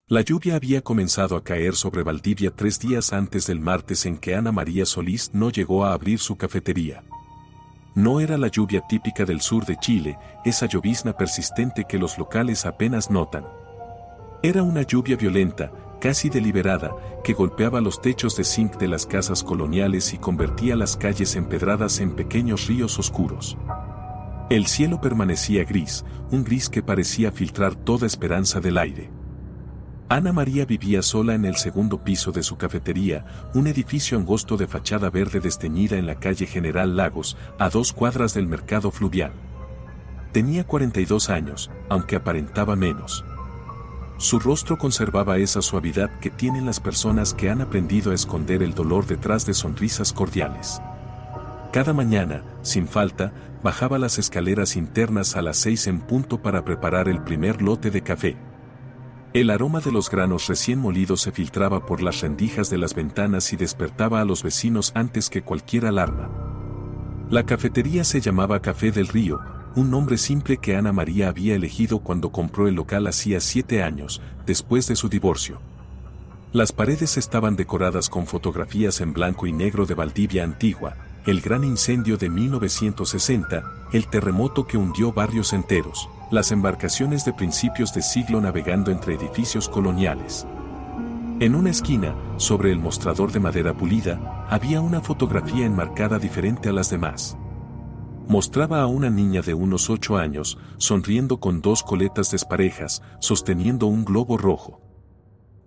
La lluvia había comenzado a caer sobre Valdivia 3 días antes del martes en que Ana María Solís no llegó a abrir su cafetería. No era la lluvia típica del sur de Chile, esa llovizna persistente que los locales apenas notan. Era una lluvia violenta, casi deliberada, que golpeaba los techos de zinc de las casas coloniales y convertía las calles empedradas en pequeños ríos oscuros. El cielo permanecía gris, un gris que parecía filtrar toda esperanza del aire. Ana María vivía sola en el segundo piso de su cafetería, un edificio angosto de fachada verde desteñida en la calle General Lagos, a 2 cuadras del mercado fluvial. Tenía 42 años, aunque aparentaba menos. Su rostro conservaba esa suavidad que tienen las personas que han aprendido a esconder el dolor detrás de sonrisas cordiales. Cada mañana, sin falta, bajaba las escaleras internas a las 6 en punto para preparar el primer lote de café. El aroma de los granos recién molidos se filtraba por las rendijas de las ventanas y despertaba a los vecinos antes que cualquier alarma. La cafetería se llamaba Café del Río, un nombre simple que Ana María había elegido cuando compró el local hacía 7 años, después de su divorcio. Las paredes estaban decoradas con fotografías en blanco y negro de Valdivia antigua, el gran incendio de 1960, el terremoto que hundió barrios enteros, las embarcaciones de principios de siglo navegando entre edificios coloniales. En una esquina, sobre el mostrador de madera pulida, había una fotografía enmarcada diferente a las demás. Mostraba a una niña de unos 8 años, sonriendo con 2 coletas desparejas, sosteniendo un globo rojo.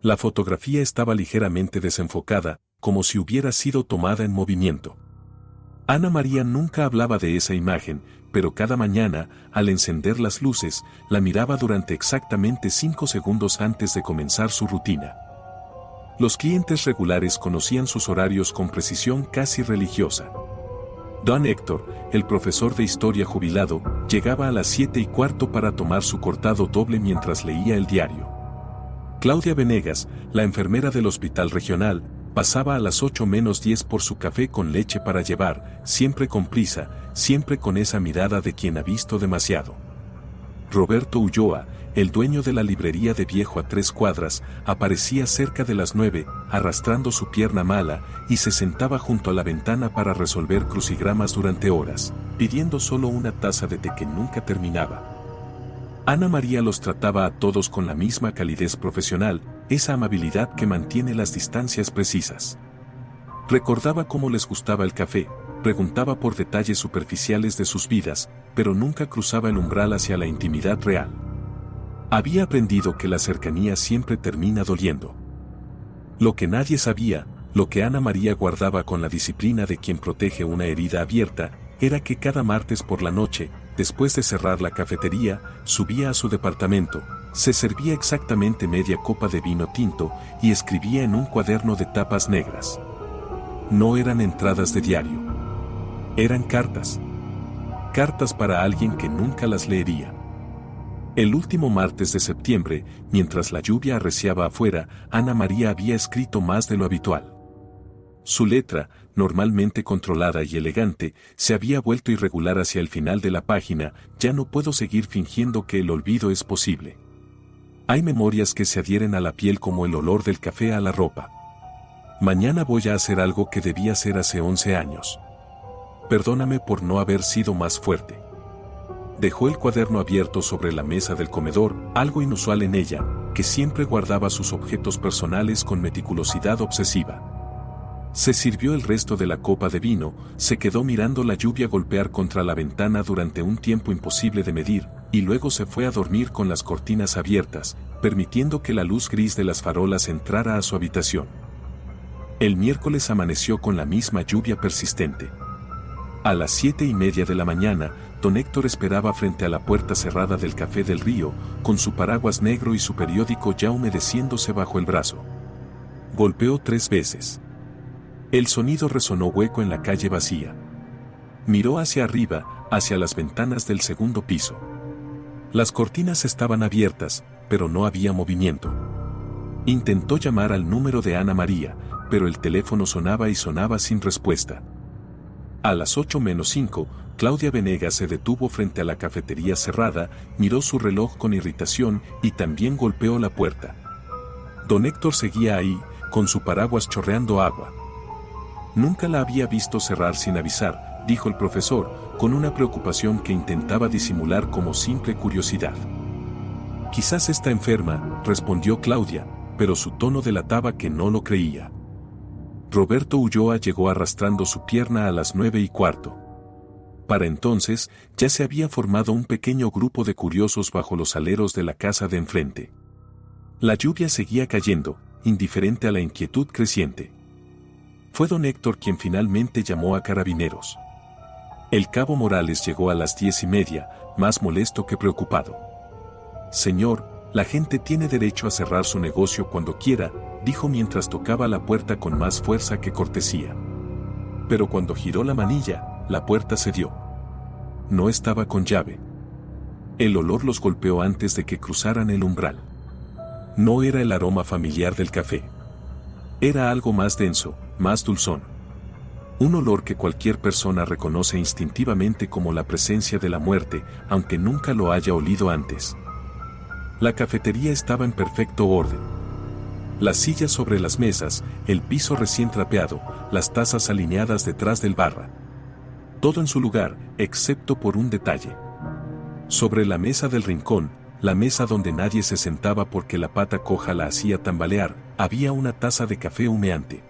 La fotografía estaba ligeramente desenfocada, como si hubiera sido tomada en movimiento. Ana María nunca hablaba de esa imagen, pero cada mañana, al encender las luces, la miraba durante exactamente 5 segundos antes de comenzar su rutina. Los clientes regulares conocían sus horarios con precisión casi religiosa. Don Héctor, el profesor de historia jubilado, llegaba a las 7:15 para tomar su cortado doble mientras leía el diario. Claudia Venegas, la enfermera del hospital regional, pasaba a las 8:10 por su café con leche para llevar, siempre con prisa, siempre con esa mirada de quien ha visto demasiado. Roberto Ulloa, el dueño de la librería de Viejo a 3 cuadras, aparecía cerca de las 9, arrastrando su pierna mala, y se sentaba junto a la ventana para resolver crucigramas durante horas, pidiendo solo una taza de té que nunca terminaba. Ana María los trataba a todos con la misma calidez profesional, esa amabilidad que mantiene las distancias precisas. Recordaba cómo les gustaba el café, preguntaba por detalles superficiales de sus vidas, pero nunca cruzaba el umbral hacia la intimidad real. Había aprendido que la cercanía siempre termina doliendo. Lo que nadie sabía, lo que Ana María guardaba con la disciplina de quien protege una herida abierta, era que cada martes por la noche, después de cerrar la cafetería, subía a su departamento, se servía exactamente media copa de vino tinto y escribía en un cuaderno de tapas negras. No eran entradas de diario. Eran cartas. Cartas para alguien que nunca las leería. El último martes de septiembre, mientras la lluvia arreciaba afuera, Ana María había escrito más de lo habitual. Su letra, normalmente controlada y elegante, se había vuelto irregular hacia el final de la página. Ya no puedo seguir fingiendo que el olvido es posible. Hay memorias que se adhieren a la piel como el olor del café a la ropa. Mañana voy a hacer algo que debía hacer hace 11 años. Perdóname por no haber sido más fuerte. Dejó el cuaderno abierto sobre la mesa del comedor, algo inusual en ella, que siempre guardaba sus objetos personales con meticulosidad obsesiva. Se sirvió el resto de la copa de vino, se quedó mirando la lluvia golpear contra la ventana durante un tiempo imposible de medir, y luego se fue a dormir con las cortinas abiertas, permitiendo que la luz gris de las farolas entrara a su habitación. El miércoles amaneció con la misma lluvia persistente. A las 7:30 de la mañana, don Héctor esperaba frente a la puerta cerrada del Café del Río, con su paraguas negro y su periódico ya humedeciéndose bajo el brazo. Golpeó 3 veces. El sonido resonó hueco en la calle vacía. Miró hacia arriba, hacia las ventanas del segundo piso. Las cortinas estaban abiertas, pero no había movimiento. Intentó llamar al número de Ana María, pero el teléfono sonaba y sonaba sin respuesta. A las 8:05, Claudia Venegas se detuvo frente a la cafetería cerrada, miró su reloj con irritación y también golpeó la puerta. Don Héctor seguía ahí, con su paraguas chorreando agua. Nunca la había visto cerrar sin avisar, dijo el profesor, con una preocupación que intentaba disimular como simple curiosidad. Quizás está enferma, respondió Claudia, pero su tono delataba que no lo creía. Roberto Ulloa llegó arrastrando su pierna a las 9:15. Para entonces, ya se había formado un pequeño grupo de curiosos bajo los aleros de la casa de enfrente. La lluvia seguía cayendo, indiferente a la inquietud creciente. Fue don Héctor quien finalmente llamó a carabineros. El cabo Morales llegó a las 10:30, más molesto que preocupado. Señor, la gente tiene derecho a cerrar su negocio cuando quiera, dijo mientras tocaba la puerta con más fuerza que cortesía. Pero cuando giró la manilla, la puerta cedió. No estaba con llave. El olor los golpeó antes de que cruzaran el umbral. No era el aroma familiar del café. Era algo más denso, más dulzón. Un olor que cualquier persona reconoce instintivamente como la presencia de la muerte, aunque nunca lo haya olido antes. La cafetería estaba en perfecto orden. Las sillas sobre las mesas, el piso recién trapeado, las tazas alineadas detrás del barra. Todo en su lugar, excepto por un detalle. Sobre la mesa del rincón, la mesa donde nadie se sentaba porque la pata coja la hacía tambalear, había una taza de café humeante.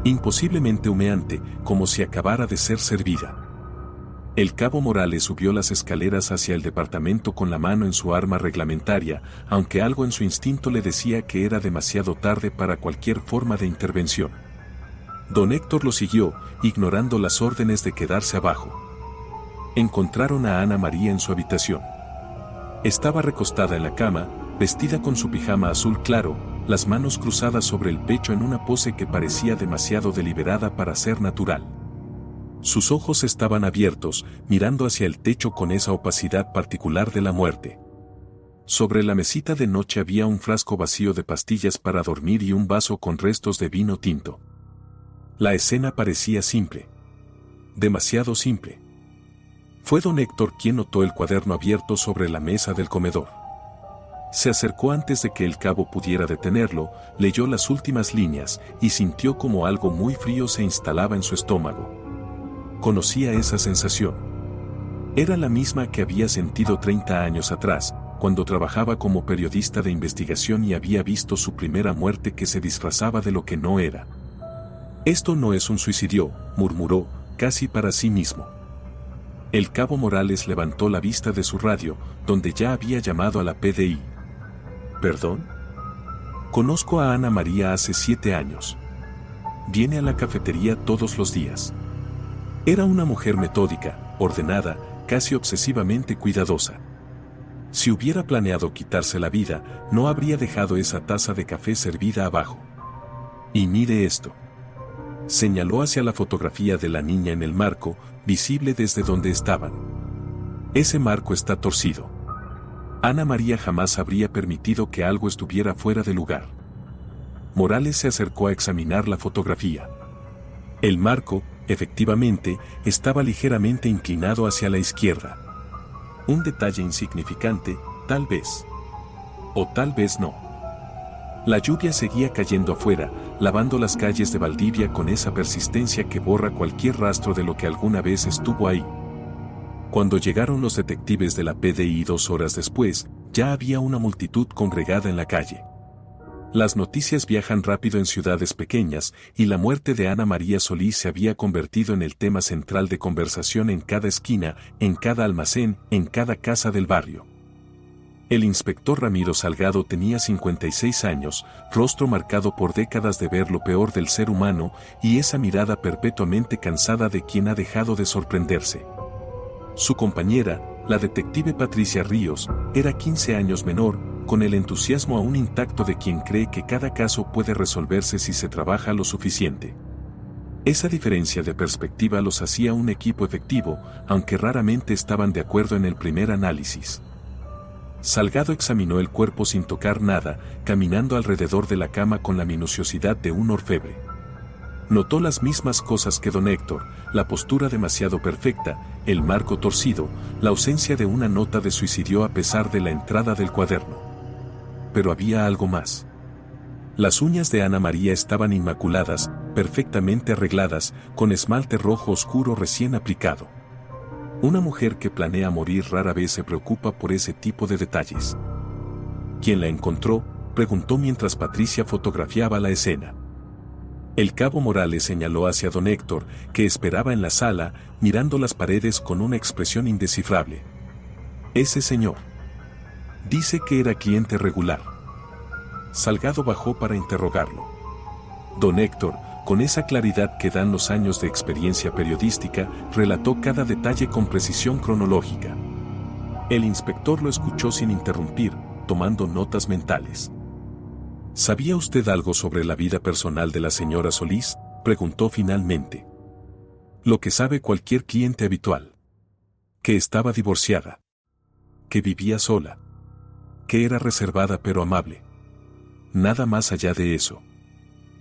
Imposiblemente humeante, como si acabara de ser servida. El cabo Morales subió las escaleras hacia el departamento con la mano en su arma reglamentaria, aunque algo en su instinto le decía que era demasiado tarde para cualquier forma de intervención. Don Héctor lo siguió, ignorando las órdenes de quedarse abajo. Encontraron a Ana María en su habitación. Estaba recostada en la cama, vestida con su pijama azul claro, las manos cruzadas sobre el pecho en una pose que parecía demasiado deliberada para ser natural. Sus ojos estaban abiertos, mirando hacia el techo con esa opacidad particular de la muerte. Sobre la mesita de noche había un frasco vacío de pastillas para dormir y un vaso con restos de vino tinto. La escena parecía simple. Demasiado simple. Fue don Héctor quien notó el cuaderno abierto sobre la mesa del comedor. Se acercó antes de que el cabo pudiera detenerlo, leyó las últimas líneas y sintió como algo muy frío se instalaba en su estómago. Conocía esa sensación. Era la misma que había sentido 30 años atrás, cuando trabajaba como periodista de investigación y había visto su primera muerte que se disfrazaba de lo que no era. Esto no es un suicidio, murmuró, casi para sí mismo. El cabo Morales levantó la vista de su radio, donde ya había llamado a la PDI. ¿Perdón? Conozco a Ana María hace 7 años. Viene a la cafetería todos los días. Era una mujer metódica, ordenada, casi obsesivamente cuidadosa. Si hubiera planeado quitarse la vida, no habría dejado esa taza de café servida abajo. Y mire esto. Señaló hacia la fotografía de la niña en el marco, visible desde donde estaban. Ese marco está torcido. Ana María jamás habría permitido que algo estuviera fuera de lugar. Morales se acercó a examinar la fotografía. El marco, efectivamente, estaba ligeramente inclinado hacia la izquierda. Un detalle insignificante, tal vez. O tal vez no. La lluvia seguía cayendo afuera, lavando las calles de Valdivia con esa persistencia que borra cualquier rastro de lo que alguna vez estuvo ahí. Cuando llegaron los detectives de la PDI 2 horas después, ya había una multitud congregada en la calle. Las noticias viajan rápido en ciudades pequeñas, y la muerte de Ana María Solís se había convertido en el tema central de conversación en cada esquina, en cada almacén, en cada casa del barrio. El inspector Ramiro Salgado tenía 56 años, rostro marcado por décadas de ver lo peor del ser humano, y esa mirada perpetuamente cansada de quien ha dejado de sorprenderse. Su compañera, la detective Patricia Ríos, era 15 años menor, con el entusiasmo aún intacto de quien cree que cada caso puede resolverse si se trabaja lo suficiente. Esa diferencia de perspectiva los hacía un equipo efectivo, aunque raramente estaban de acuerdo en el primer análisis. Salgado examinó el cuerpo sin tocar nada, caminando alrededor de la cama con la minuciosidad de un orfebre. Notó las mismas cosas que don Héctor, la postura demasiado perfecta, el marco torcido, la ausencia de una nota de suicidio a pesar de la entrada del cuaderno. Pero había algo más. Las uñas de Ana María estaban inmaculadas, perfectamente arregladas, con esmalte rojo oscuro recién aplicado. Una mujer que planea morir rara vez se preocupa por ese tipo de detalles. ¿Quién la encontró?, preguntó mientras Patricia fotografiaba la escena. El cabo Morales señaló hacia don Héctor, que esperaba en la sala, mirando las paredes con una expresión indescifrable. Ese señor. Dice que era cliente regular. Salgado bajó para interrogarlo. Don Héctor, con esa claridad que dan los años de experiencia periodística, relató cada detalle con precisión cronológica. El inspector lo escuchó sin interrumpir, tomando notas mentales. ¿Sabía usted algo sobre la vida personal de la señora Solís?, preguntó finalmente. Lo que sabe cualquier cliente habitual. Que estaba divorciada. Que vivía sola. Que era reservada pero amable. Nada más allá de eso.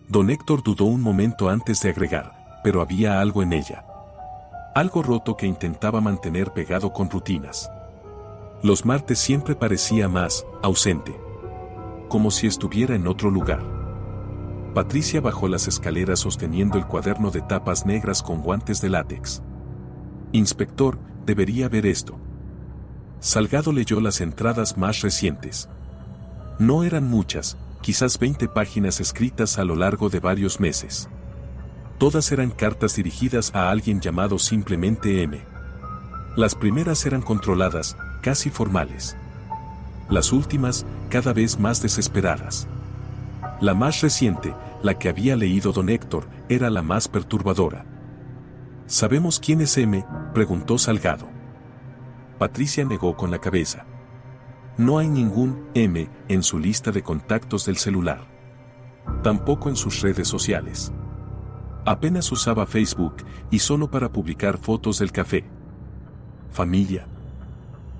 Don Héctor dudó un momento antes de agregar, pero había algo en ella. Algo roto que intentaba mantener pegado con rutinas. Los martes siempre parecía más ausente. Como si estuviera en otro lugar. Patricia bajó las escaleras sosteniendo el cuaderno de tapas negras con guantes de látex. Inspector, debería ver esto. Salgado leyó las entradas más recientes. No eran muchas, quizás 20 páginas escritas a lo largo de varios meses. Todas eran cartas dirigidas a alguien llamado simplemente M. Las primeras eran controladas, casi formales. Las últimas, cada vez más desesperadas. La más reciente, la que había leído don Héctor, era la más perturbadora. ¿Sabemos quién es M?, preguntó Salgado. Patricia negó con la cabeza. No hay ningún M en su lista de contactos del celular. Tampoco en sus redes sociales. Apenas usaba Facebook y solo para publicar fotos del café. Familia.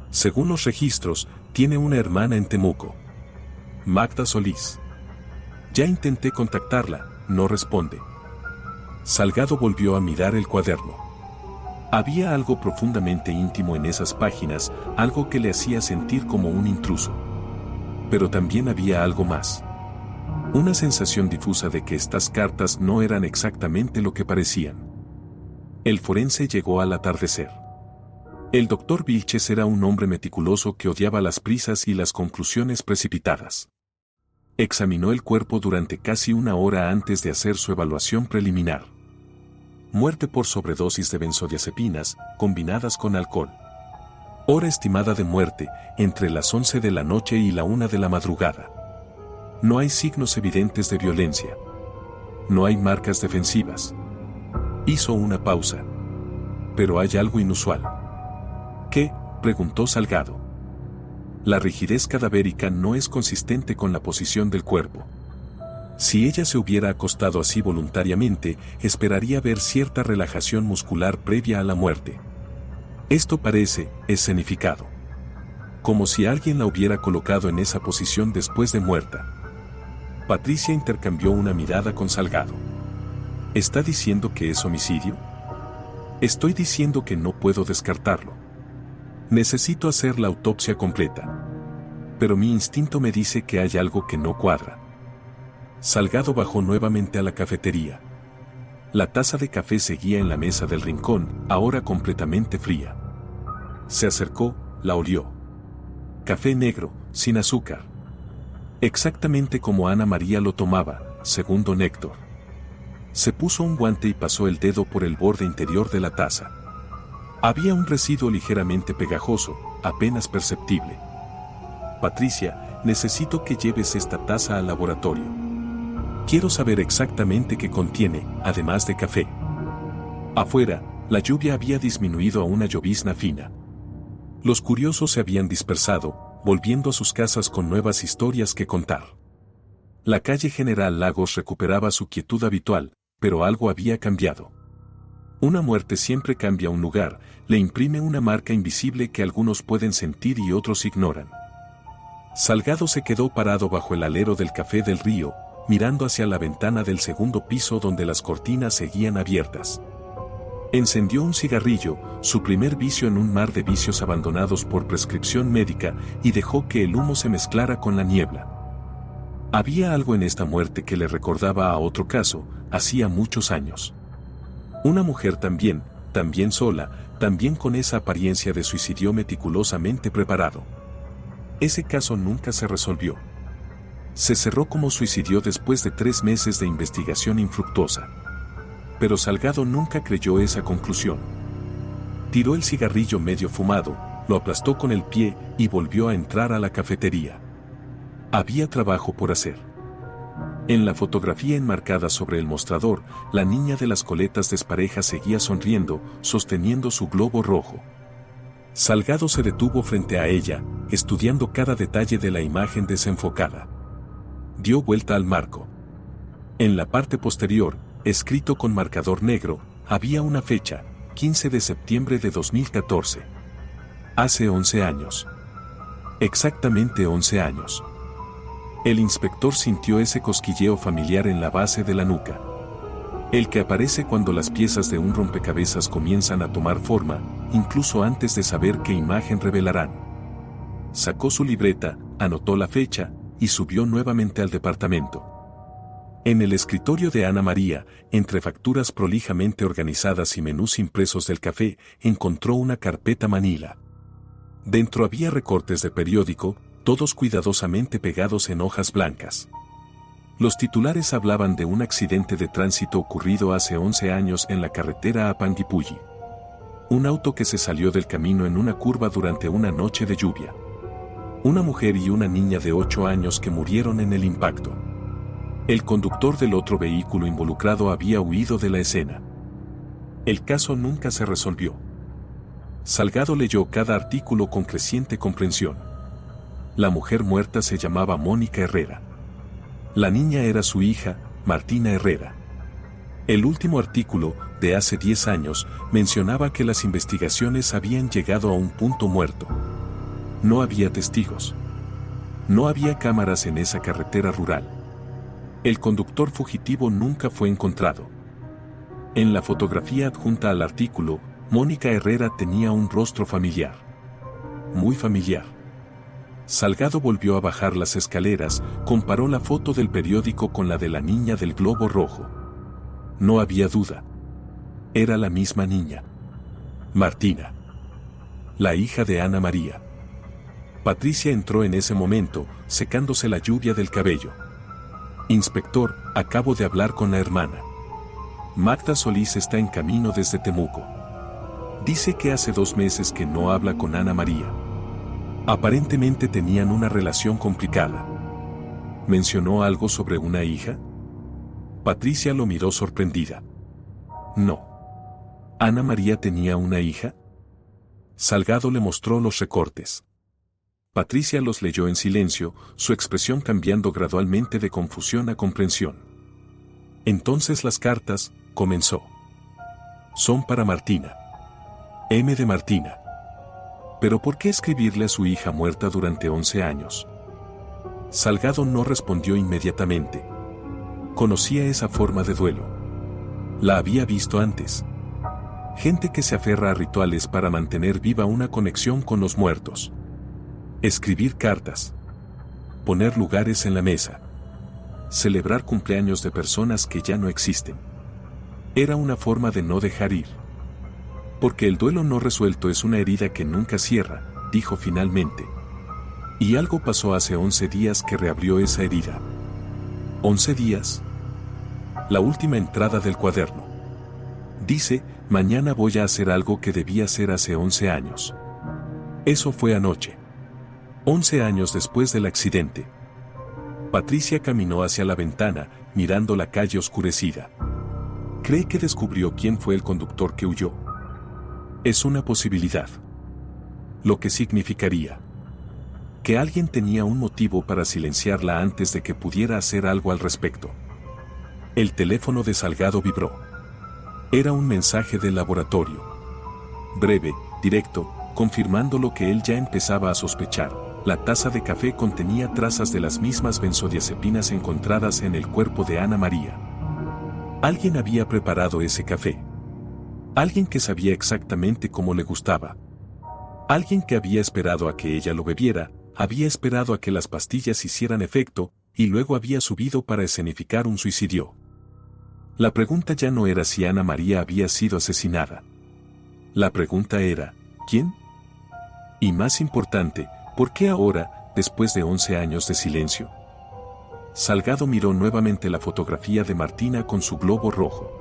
Según los registros, tiene una hermana en Temuco. Magda Solís. Ya intenté contactarla, no responde. Salgado volvió a mirar el cuaderno. Había algo profundamente íntimo en esas páginas, algo que le hacía sentir como un intruso. Pero también había algo más. Una sensación difusa de que estas cartas no eran exactamente lo que parecían. El forense llegó al atardecer. El doctor Vilches era un hombre meticuloso que odiaba las prisas y las conclusiones precipitadas. Examinó el cuerpo durante casi una hora antes de hacer su evaluación preliminar. Muerte por sobredosis de benzodiazepinas, combinadas con alcohol. Hora estimada de muerte, entre las 11 de la noche y la 1 de la madrugada. No hay signos evidentes de violencia. No hay marcas defensivas. Hizo una pausa. Pero hay algo inusual. ¿Qué?, preguntó Salgado. La rigidez cadavérica no es consistente con la posición del cuerpo. Si ella se hubiera acostado así voluntariamente, esperaría ver cierta relajación muscular previa a la muerte. Esto parece escenificado. Como si alguien la hubiera colocado en esa posición después de muerta. Patricia intercambió una mirada con Salgado. ¿Está diciendo que es homicidio? Estoy diciendo que no puedo descartarlo. Necesito hacer la autopsia completa. Pero mi instinto me dice que hay algo que no cuadra. Salgado bajó nuevamente a la cafetería. La taza de café seguía en la mesa del rincón, ahora completamente fría. Se acercó, la olió. Café negro, sin azúcar. Exactamente como Ana María lo tomaba, según don Héctor. Se puso un guante y pasó el dedo por el borde interior de la taza. Había un residuo ligeramente pegajoso, apenas perceptible. Patricia, necesito que lleves esta taza al laboratorio. Quiero saber exactamente qué contiene, además de café. Afuera, la lluvia había disminuido a una llovizna fina. Los curiosos se habían dispersado, volviendo a sus casas con nuevas historias que contar. La calle General Lagos recuperaba su quietud habitual, pero algo había cambiado. Una muerte siempre cambia un lugar, le imprime una marca invisible que algunos pueden sentir y otros ignoran. Salgado se quedó parado bajo el alero del Café del Río, mirando hacia la ventana del segundo piso donde las cortinas seguían abiertas. Encendió un cigarrillo, su primer vicio en un mar de vicios abandonados por prescripción médica, y dejó que el humo se mezclara con la niebla. Había algo en esta muerte que le recordaba a otro caso, hacía muchos años. Una mujer también sola, también con esa apariencia de suicidio meticulosamente preparado. Ese caso nunca se resolvió. Se cerró como suicidio después de 3 meses de investigación infructuosa. Pero Salgado nunca creyó esa conclusión. Tiró el cigarrillo medio fumado, lo aplastó con el pie y volvió a entrar a la cafetería. Había trabajo por hacer. En la fotografía enmarcada sobre el mostrador, la niña de las coletas desparejas seguía sonriendo, sosteniendo su globo rojo. Salgado se detuvo frente a ella, estudiando cada detalle de la imagen desenfocada. Dio vuelta al marco. En la parte posterior, escrito con marcador negro, había una fecha, 15 de septiembre de 2014. Hace 11 años. Exactamente 11 años. El inspector sintió ese cosquilleo familiar en la base de la nuca. El que aparece cuando las piezas de un rompecabezas comienzan a tomar forma, incluso antes de saber qué imagen revelarán. Sacó su libreta, anotó la fecha, y subió nuevamente al departamento. En el escritorio de Ana María, entre facturas prolijamente organizadas y menús impresos del café, encontró una carpeta manila. Dentro había recortes de periódico, todos cuidadosamente pegados en hojas blancas. Los titulares hablaban de un accidente de tránsito ocurrido hace 11 años en la carretera a Panguipulli. Un auto que se salió del camino en una curva durante una noche de lluvia. Una mujer y una niña de 8 años que murieron en el impacto. El conductor del otro vehículo involucrado había huido de la escena. El caso nunca se resolvió. Salgado leyó cada artículo con creciente comprensión. La mujer muerta se llamaba Mónica Herrera. La niña era su hija, Martina Herrera. El último artículo, de hace 10 años, mencionaba que las investigaciones habían llegado a un punto muerto. No había testigos. No había cámaras en esa carretera rural. El conductor fugitivo nunca fue encontrado. En la fotografía adjunta al artículo, Mónica Herrera tenía un rostro familiar. Muy familiar. Salgado volvió a bajar las escaleras, comparó la foto del periódico con la de la niña del globo rojo. No había duda. Era la misma niña. Martina. La hija de Ana María. Patricia entró en ese momento, secándose la lluvia del cabello. Inspector, acabo de hablar con la hermana. Magda Solís está en camino desde Temuco. Dice que hace 2 meses que no habla con Ana María. Aparentemente tenían una relación complicada. ¿Mencionó algo sobre una hija? Patricia lo miró sorprendida. No. ¿Ana María tenía una hija? Salgado le mostró los recortes. Patricia los leyó en silencio, su expresión cambiando gradualmente de confusión a comprensión. Entonces las cartas, comenzó. Son para Martina. M de Martina. ¿Pero por qué escribirle a su hija muerta durante 11 años? Salgado no respondió inmediatamente. Conocía esa forma de duelo. La había visto antes. Gente que se aferra a rituales para mantener viva una conexión con los muertos. Escribir cartas. Poner lugares en la mesa. Celebrar cumpleaños de personas que ya no existen. Era una forma de no dejar ir. Porque el duelo no resuelto es una herida que nunca cierra, dijo finalmente. Y algo pasó hace 11 días que reabrió esa herida. ¿11 días? La última entrada del cuaderno. Dice, mañana voy a hacer algo que debía hacer hace 11 años. Eso fue anoche. 11 años después del accidente. Patricia caminó hacia la ventana, mirando la calle oscurecida. ¿Cree que descubrió quién fue el conductor que huyó? Es una posibilidad. Lo que significaría que alguien tenía un motivo para silenciarla antes de que pudiera hacer algo al respecto. El teléfono de Salgado vibró. Era un mensaje del laboratorio. Breve, directo, confirmando lo que él ya empezaba a sospechar. La taza de café contenía trazas de las mismas benzodiazepinas encontradas en el cuerpo de Ana María. Alguien había preparado ese café. Alguien que sabía exactamente cómo le gustaba. Alguien que había esperado a que ella lo bebiera, había esperado a que las pastillas hicieran efecto, y luego había subido para escenificar un suicidio. La pregunta ya no era si Ana María había sido asesinada. La pregunta era, ¿quién? Y más importante, ¿por qué ahora, después de 11 años de silencio? Salgado miró nuevamente la fotografía de Martina con su globo rojo.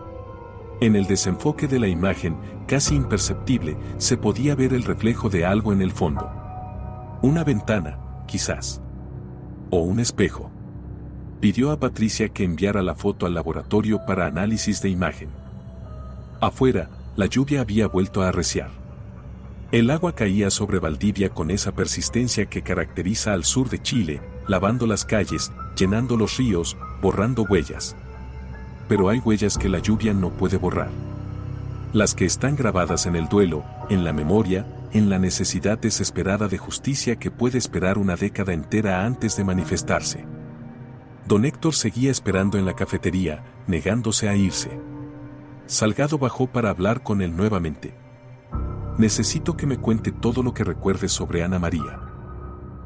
En el desenfoque de la imagen, casi imperceptible, se podía ver el reflejo de algo en el fondo. Una ventana, quizás. O un espejo. Pidió a Patricia que enviara la foto al laboratorio para análisis de imagen. Afuera, la lluvia había vuelto a arreciar. El agua caía sobre Valdivia con esa persistencia que caracteriza al sur de Chile, lavando las calles, llenando los ríos, borrando huellas. Pero hay huellas que la lluvia no puede borrar. Las que están grabadas en el duelo, en la memoria, en la necesidad desesperada de justicia que puede esperar una década entera antes de manifestarse. Don Héctor seguía esperando en la cafetería, negándose a irse. Salgado bajó para hablar con él nuevamente. Necesito que me cuente todo lo que recuerdes sobre Ana María.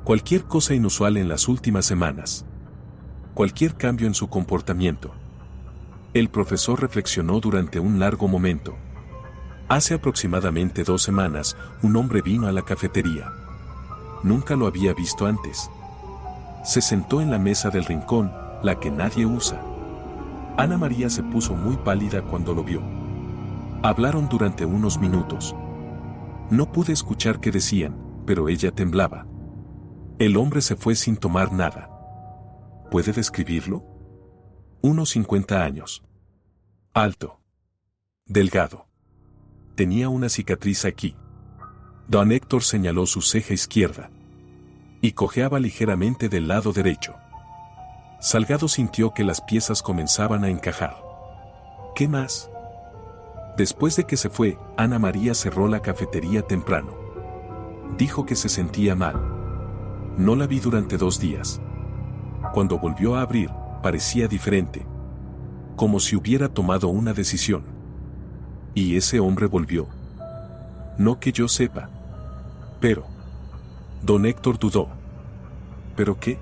Cualquier cosa inusual en las últimas semanas. Cualquier cambio en su comportamiento. El profesor reflexionó durante un largo momento. Hace aproximadamente 2 semanas, un hombre vino a la cafetería. Nunca lo había visto antes. Se sentó en la mesa del rincón, la que nadie usa. Ana María se puso muy pálida cuando lo vio. Hablaron durante unos minutos. No pude escuchar qué decían, pero ella temblaba. El hombre se fue sin tomar nada. ¿Puede describirlo? Unos 50 años. Alto. Delgado. Tenía una cicatriz aquí. Don Héctor señaló su ceja izquierda. Y cojeaba ligeramente del lado derecho. Salgado sintió que las piezas comenzaban a encajar. ¿Qué más? Después de que se fue, Ana María cerró la cafetería temprano. Dijo que se sentía mal. No la vi durante 2 días. Cuando volvió a abrir, parecía diferente. Como si hubiera tomado una decisión. Y ese hombre volvió. No que yo sepa. Pero... Don Héctor dudó. ¿Pero qué?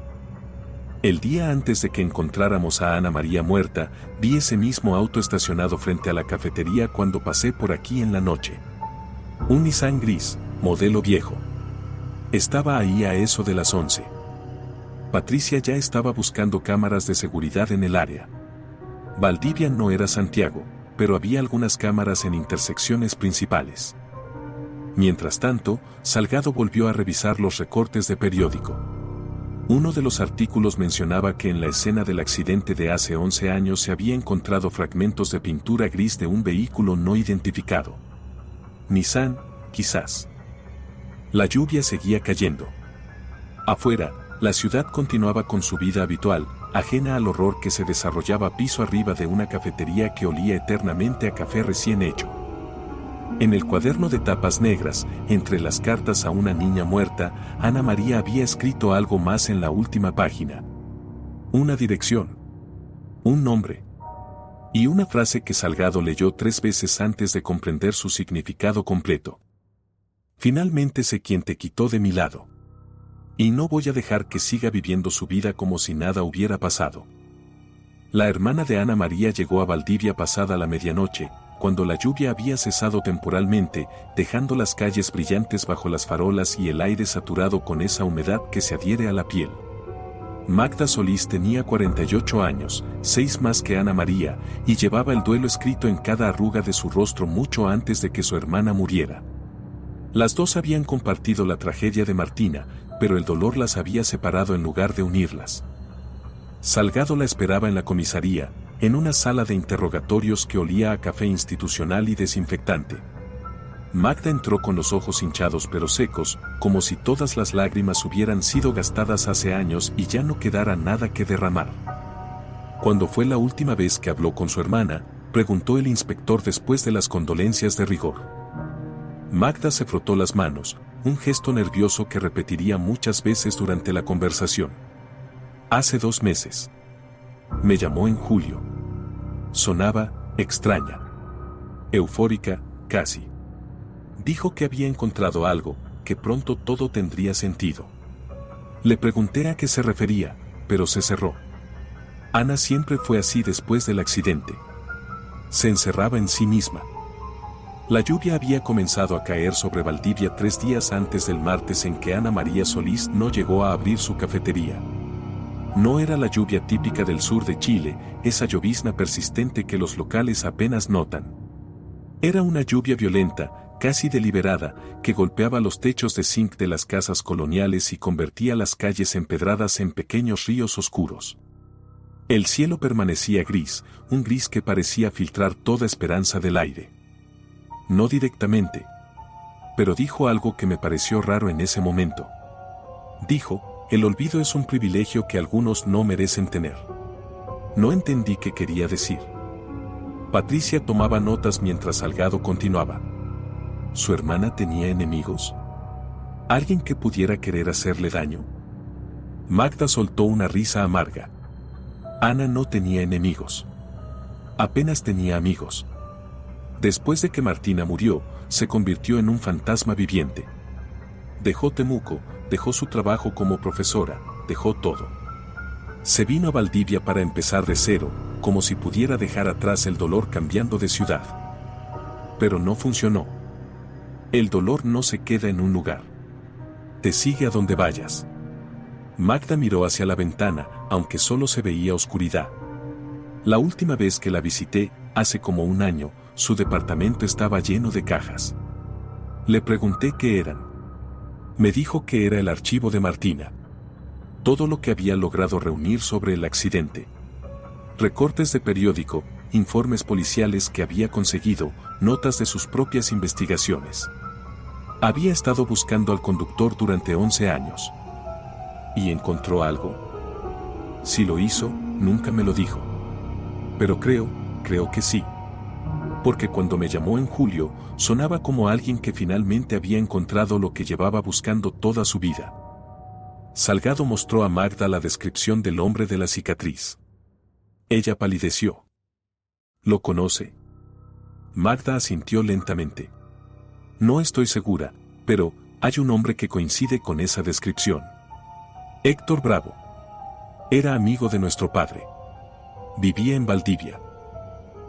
El día antes de que encontráramos a Ana María muerta, vi ese mismo auto estacionado frente a la cafetería cuando pasé por aquí en la noche. Un Nissan gris, modelo viejo. Estaba ahí a eso de las 11. Patricia ya estaba buscando cámaras de seguridad en el área. Valdivia no era Santiago, pero había algunas cámaras en intersecciones principales. Mientras tanto, Salgado volvió a revisar los recortes de periódico. Uno de los artículos mencionaba que en la escena del accidente de hace 11 años se había encontrado fragmentos de pintura gris de un vehículo no identificado. Nissan, quizás. La lluvia seguía cayendo. Afuera, la ciudad continuaba con su vida habitual, ajena al horror que se desarrollaba piso arriba de una cafetería que olía eternamente a café recién hecho. En el cuaderno de tapas negras, entre las cartas a una niña muerta, Ana María había escrito algo más en la última página. Una dirección. Un nombre. Y una frase que Salgado leyó 3 veces antes de comprender su significado completo. Finalmente sé quién te quitó de mi lado. Y no voy a dejar que siga viviendo su vida como si nada hubiera pasado. La hermana de Ana María llegó a Valdivia pasada la medianoche, cuando la lluvia había cesado temporalmente, dejando las calles brillantes bajo las farolas y el aire saturado con esa humedad que se adhiere a la piel. Magda Solís tenía 48 años, 6 más que Ana María, y llevaba el duelo escrito en cada arruga de su rostro mucho antes de que su hermana muriera. Las dos habían compartido la tragedia de Martina, pero el dolor las había separado en lugar de unirlas. Salgado la esperaba en la comisaría, en una sala de interrogatorios que olía a café institucional y desinfectante. Magda entró con los ojos hinchados pero secos, como si todas las lágrimas hubieran sido gastadas hace años y ya no quedara nada que derramar. ¿Cuándo fue la última vez que habló con su hermana?, preguntó el inspector después de las condolencias de rigor. Magda se frotó las manos, un gesto nervioso que repetiría muchas veces durante la conversación. Hace 2 meses. Me llamó en julio. Sonaba extraña. Eufórica, casi. Dijo que había encontrado algo, que pronto todo tendría sentido. Le pregunté a qué se refería, pero se cerró. Ana siempre fue así después del accidente. Se encerraba en sí misma. La lluvia había comenzado a caer sobre Valdivia 3 días antes del martes en que Ana María Solís no llegó a abrir su cafetería. No era la lluvia típica del sur de Chile, esa llovizna persistente que los locales apenas notan. Era una lluvia violenta, casi deliberada, que golpeaba los techos de zinc de las casas coloniales y convertía las calles empedradas en pequeños ríos oscuros. El cielo permanecía gris, un gris que parecía filtrar toda esperanza del aire. No directamente. Pero dijo algo que me pareció raro en ese momento. Dijo, el olvido es un privilegio que algunos no merecen tener. No entendí qué quería decir. Patricia tomaba notas mientras Salgado continuaba. ¿Su hermana tenía enemigos? ¿Alguien que pudiera querer hacerle daño? Magda soltó una risa amarga. Ana no tenía enemigos. Apenas tenía amigos. Después de que Martina murió, se convirtió en un fantasma viviente. Dejó Temuco, dejó su trabajo como profesora, dejó todo. Se vino a Valdivia para empezar de cero, como si pudiera dejar atrás el dolor cambiando de ciudad. Pero no funcionó. El dolor no se queda en un lugar. Te sigue a donde vayas. Magda miró hacia la ventana, aunque solo se veía oscuridad. La última vez que la visité, hace como un año, su departamento estaba lleno de cajas. Le pregunté qué eran. Me dijo que era el archivo de Martina. Todo lo que había logrado reunir sobre el accidente. Recortes de periódico, informes policiales que había conseguido, notas de sus propias investigaciones. Había estado buscando al conductor durante 11 años. ¿Y encontró algo? Si lo hizo, nunca me lo dijo. Pero creo que sí. Porque cuando me llamó en julio, sonaba como alguien que finalmente había encontrado lo que llevaba buscando toda su vida. Salgado mostró a Magda la descripción del hombre de la cicatriz. Ella palideció. ¿Lo conoce? Magda asintió lentamente. No estoy segura, pero hay un hombre que coincide con esa descripción. Héctor Bravo. Era amigo de nuestro padre. Vivía en Valdivia.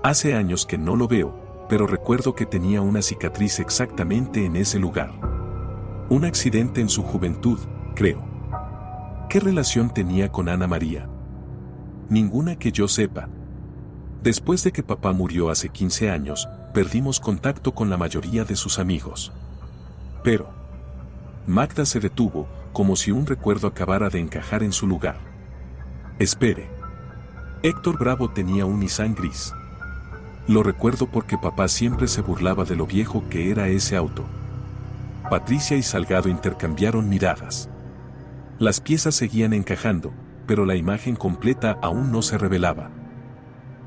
Hace años que no lo veo, pero recuerdo que tenía una cicatriz exactamente en ese lugar. Un accidente en su juventud, creo. ¿Qué relación tenía con Ana María? Ninguna que yo sepa. Después de que papá murió hace 15 años, perdimos contacto con la mayoría de sus amigos. Pero Magda se detuvo, como si un recuerdo acabara de encajar en su lugar. Espere. Héctor Bravo tenía un Nissan gris. Lo recuerdo porque papá siempre se burlaba de lo viejo que era ese auto. Patricia y Salgado intercambiaron miradas. Las piezas seguían encajando, pero la imagen completa aún no se revelaba.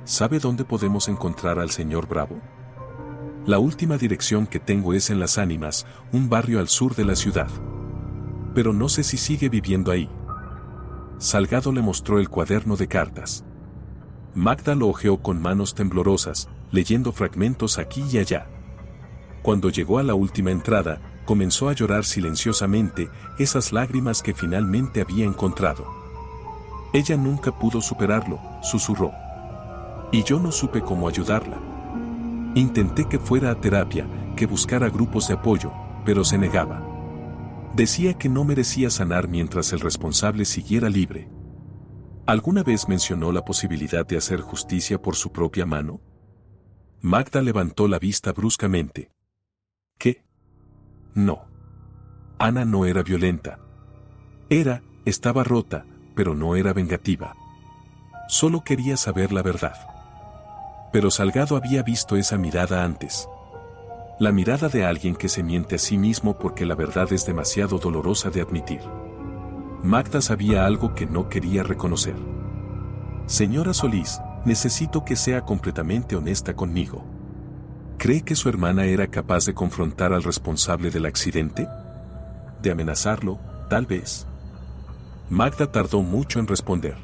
¿Sabe dónde podemos encontrar al señor Bravo? La última dirección que tengo es en Las Ánimas, un barrio al sur de la ciudad. Pero no sé si sigue viviendo ahí. Salgado le mostró el cuaderno de cartas. Magda lo hojeó con manos temblorosas, leyendo fragmentos aquí y allá. Cuando llegó a la última entrada, comenzó a llorar silenciosamente, esas lágrimas que finalmente había encontrado. Ella nunca pudo superarlo, susurró. Y yo no supe cómo ayudarla. Intenté que fuera a terapia, que buscara grupos de apoyo, pero se negaba. Decía que no merecía sanar mientras el responsable siguiera libre. ¿Alguna vez mencionó la posibilidad de hacer justicia por su propia mano? Magda levantó la vista bruscamente. ¿Qué? No. Ana no era violenta. Estaba rota, pero no era vengativa. Solo quería saber la verdad. Pero Salgado había visto esa mirada antes. La mirada de alguien que se miente a sí mismo porque la verdad es demasiado dolorosa de admitir. Magda sabía algo que no quería reconocer. Señora Solís, necesito que sea completamente honesta conmigo. ¿Cree que su hermana era capaz de confrontar al responsable del accidente? ¿De amenazarlo, tal vez? Magda tardó mucho en responder.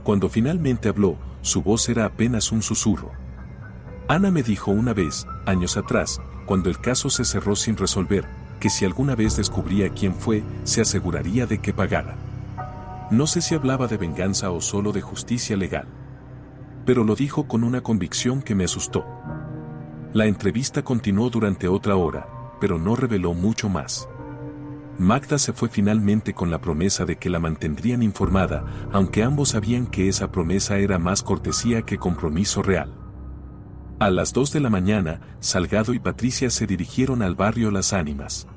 Cuando finalmente habló, su voz era apenas un susurro. Ana me dijo una vez, años atrás, cuando el caso se cerró sin resolver, que si alguna vez descubría quién fue, se aseguraría de que pagara. No sé si hablaba de venganza o solo de justicia legal. Pero lo dijo con una convicción que me asustó. La entrevista continuó durante otra hora, pero no reveló mucho más. Magda se fue finalmente con la promesa de que la mantendrían informada, aunque ambos sabían que esa promesa era más cortesía que compromiso real. A las 2 de la mañana, Salgado y Patricia se dirigieron al barrio Las Ánimas.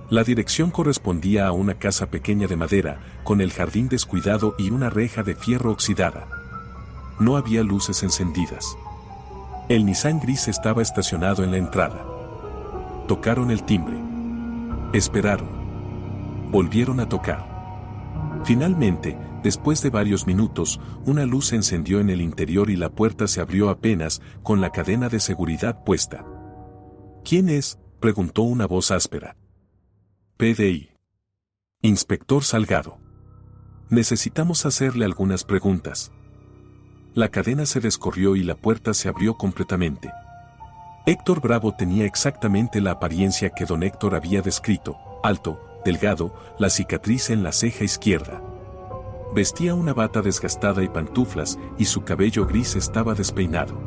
La dirección correspondía a una casa pequeña de madera, con el jardín descuidado y una reja de fierro oxidada. No había luces encendidas. El Nissan gris estaba estacionado en la entrada. Tocaron el timbre. Esperaron. Volvieron a tocar. Finalmente, después de varios minutos, una luz se encendió en el interior y la puerta se abrió apenas, con la cadena de seguridad puesta. ¿Quién es?, preguntó una voz áspera. PDI. Inspector Salgado. Necesitamos hacerle algunas preguntas. La cadena se descorrió y la puerta se abrió completamente. Héctor Bravo tenía exactamente la apariencia que don Héctor había descrito: alto, delgado, la cicatriz en la ceja izquierda. Vestía una bata desgastada y pantuflas, y su cabello gris estaba despeinado.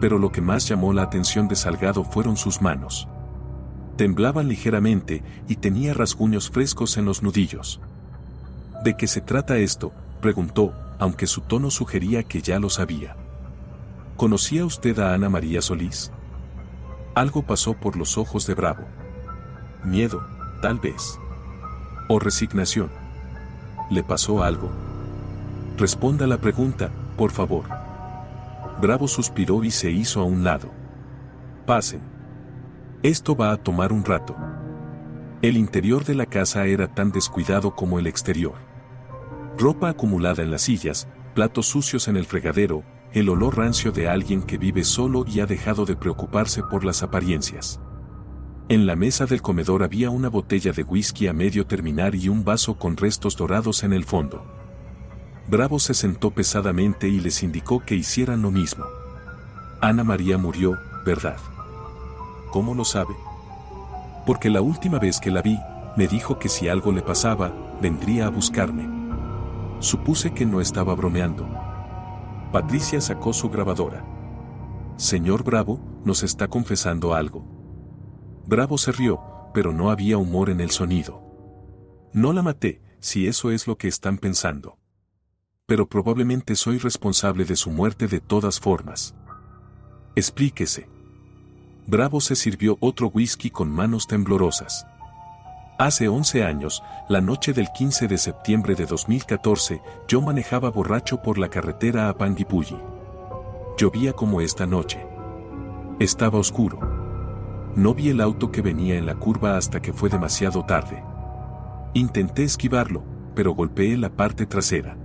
Pero lo que más llamó la atención de Salgado fueron sus manos. Temblaban ligeramente y tenía rasguños frescos en los nudillos. ¿De qué se trata esto?, preguntó, aunque su tono sugería que ya lo sabía. ¿Conocía usted a Ana María Solís? Algo pasó por los ojos de Bravo. Miedo, tal vez. O resignación. ¿Le pasó algo? Responda la pregunta, por favor. Bravo suspiró y se hizo a un lado. Pasen. Esto va a tomar un rato. El interior de la casa era tan descuidado como el exterior. Ropa acumulada en las sillas, platos sucios en el fregadero, el olor rancio de alguien que vive solo y ha dejado de preocuparse por las apariencias. En la mesa del comedor había una botella de whisky a medio terminar y un vaso con restos dorados en el fondo. Bravo se sentó pesadamente y les indicó que hicieran lo mismo. Ana María murió, ¿verdad? ¿Cómo lo sabe? Porque la última vez que la vi, me dijo que si algo le pasaba, vendría a buscarme. Supuse que no estaba bromeando. Patricia sacó su grabadora. Señor Bravo, ¿nos está confesando algo? Bravo se rió, pero no había humor en el sonido. No la maté, si eso es lo que están pensando. Pero probablemente soy responsable de su muerte de todas formas. Explíquese. Bravo se sirvió otro whisky con manos temblorosas. Hace 11 años, la noche del 15 de septiembre de 2014, yo manejaba borracho por la carretera a Panguipulli. Llovía como esta noche. Estaba oscuro. No vi el auto que venía en la curva hasta que fue demasiado tarde. Intenté esquivarlo, pero golpeé la parte trasera.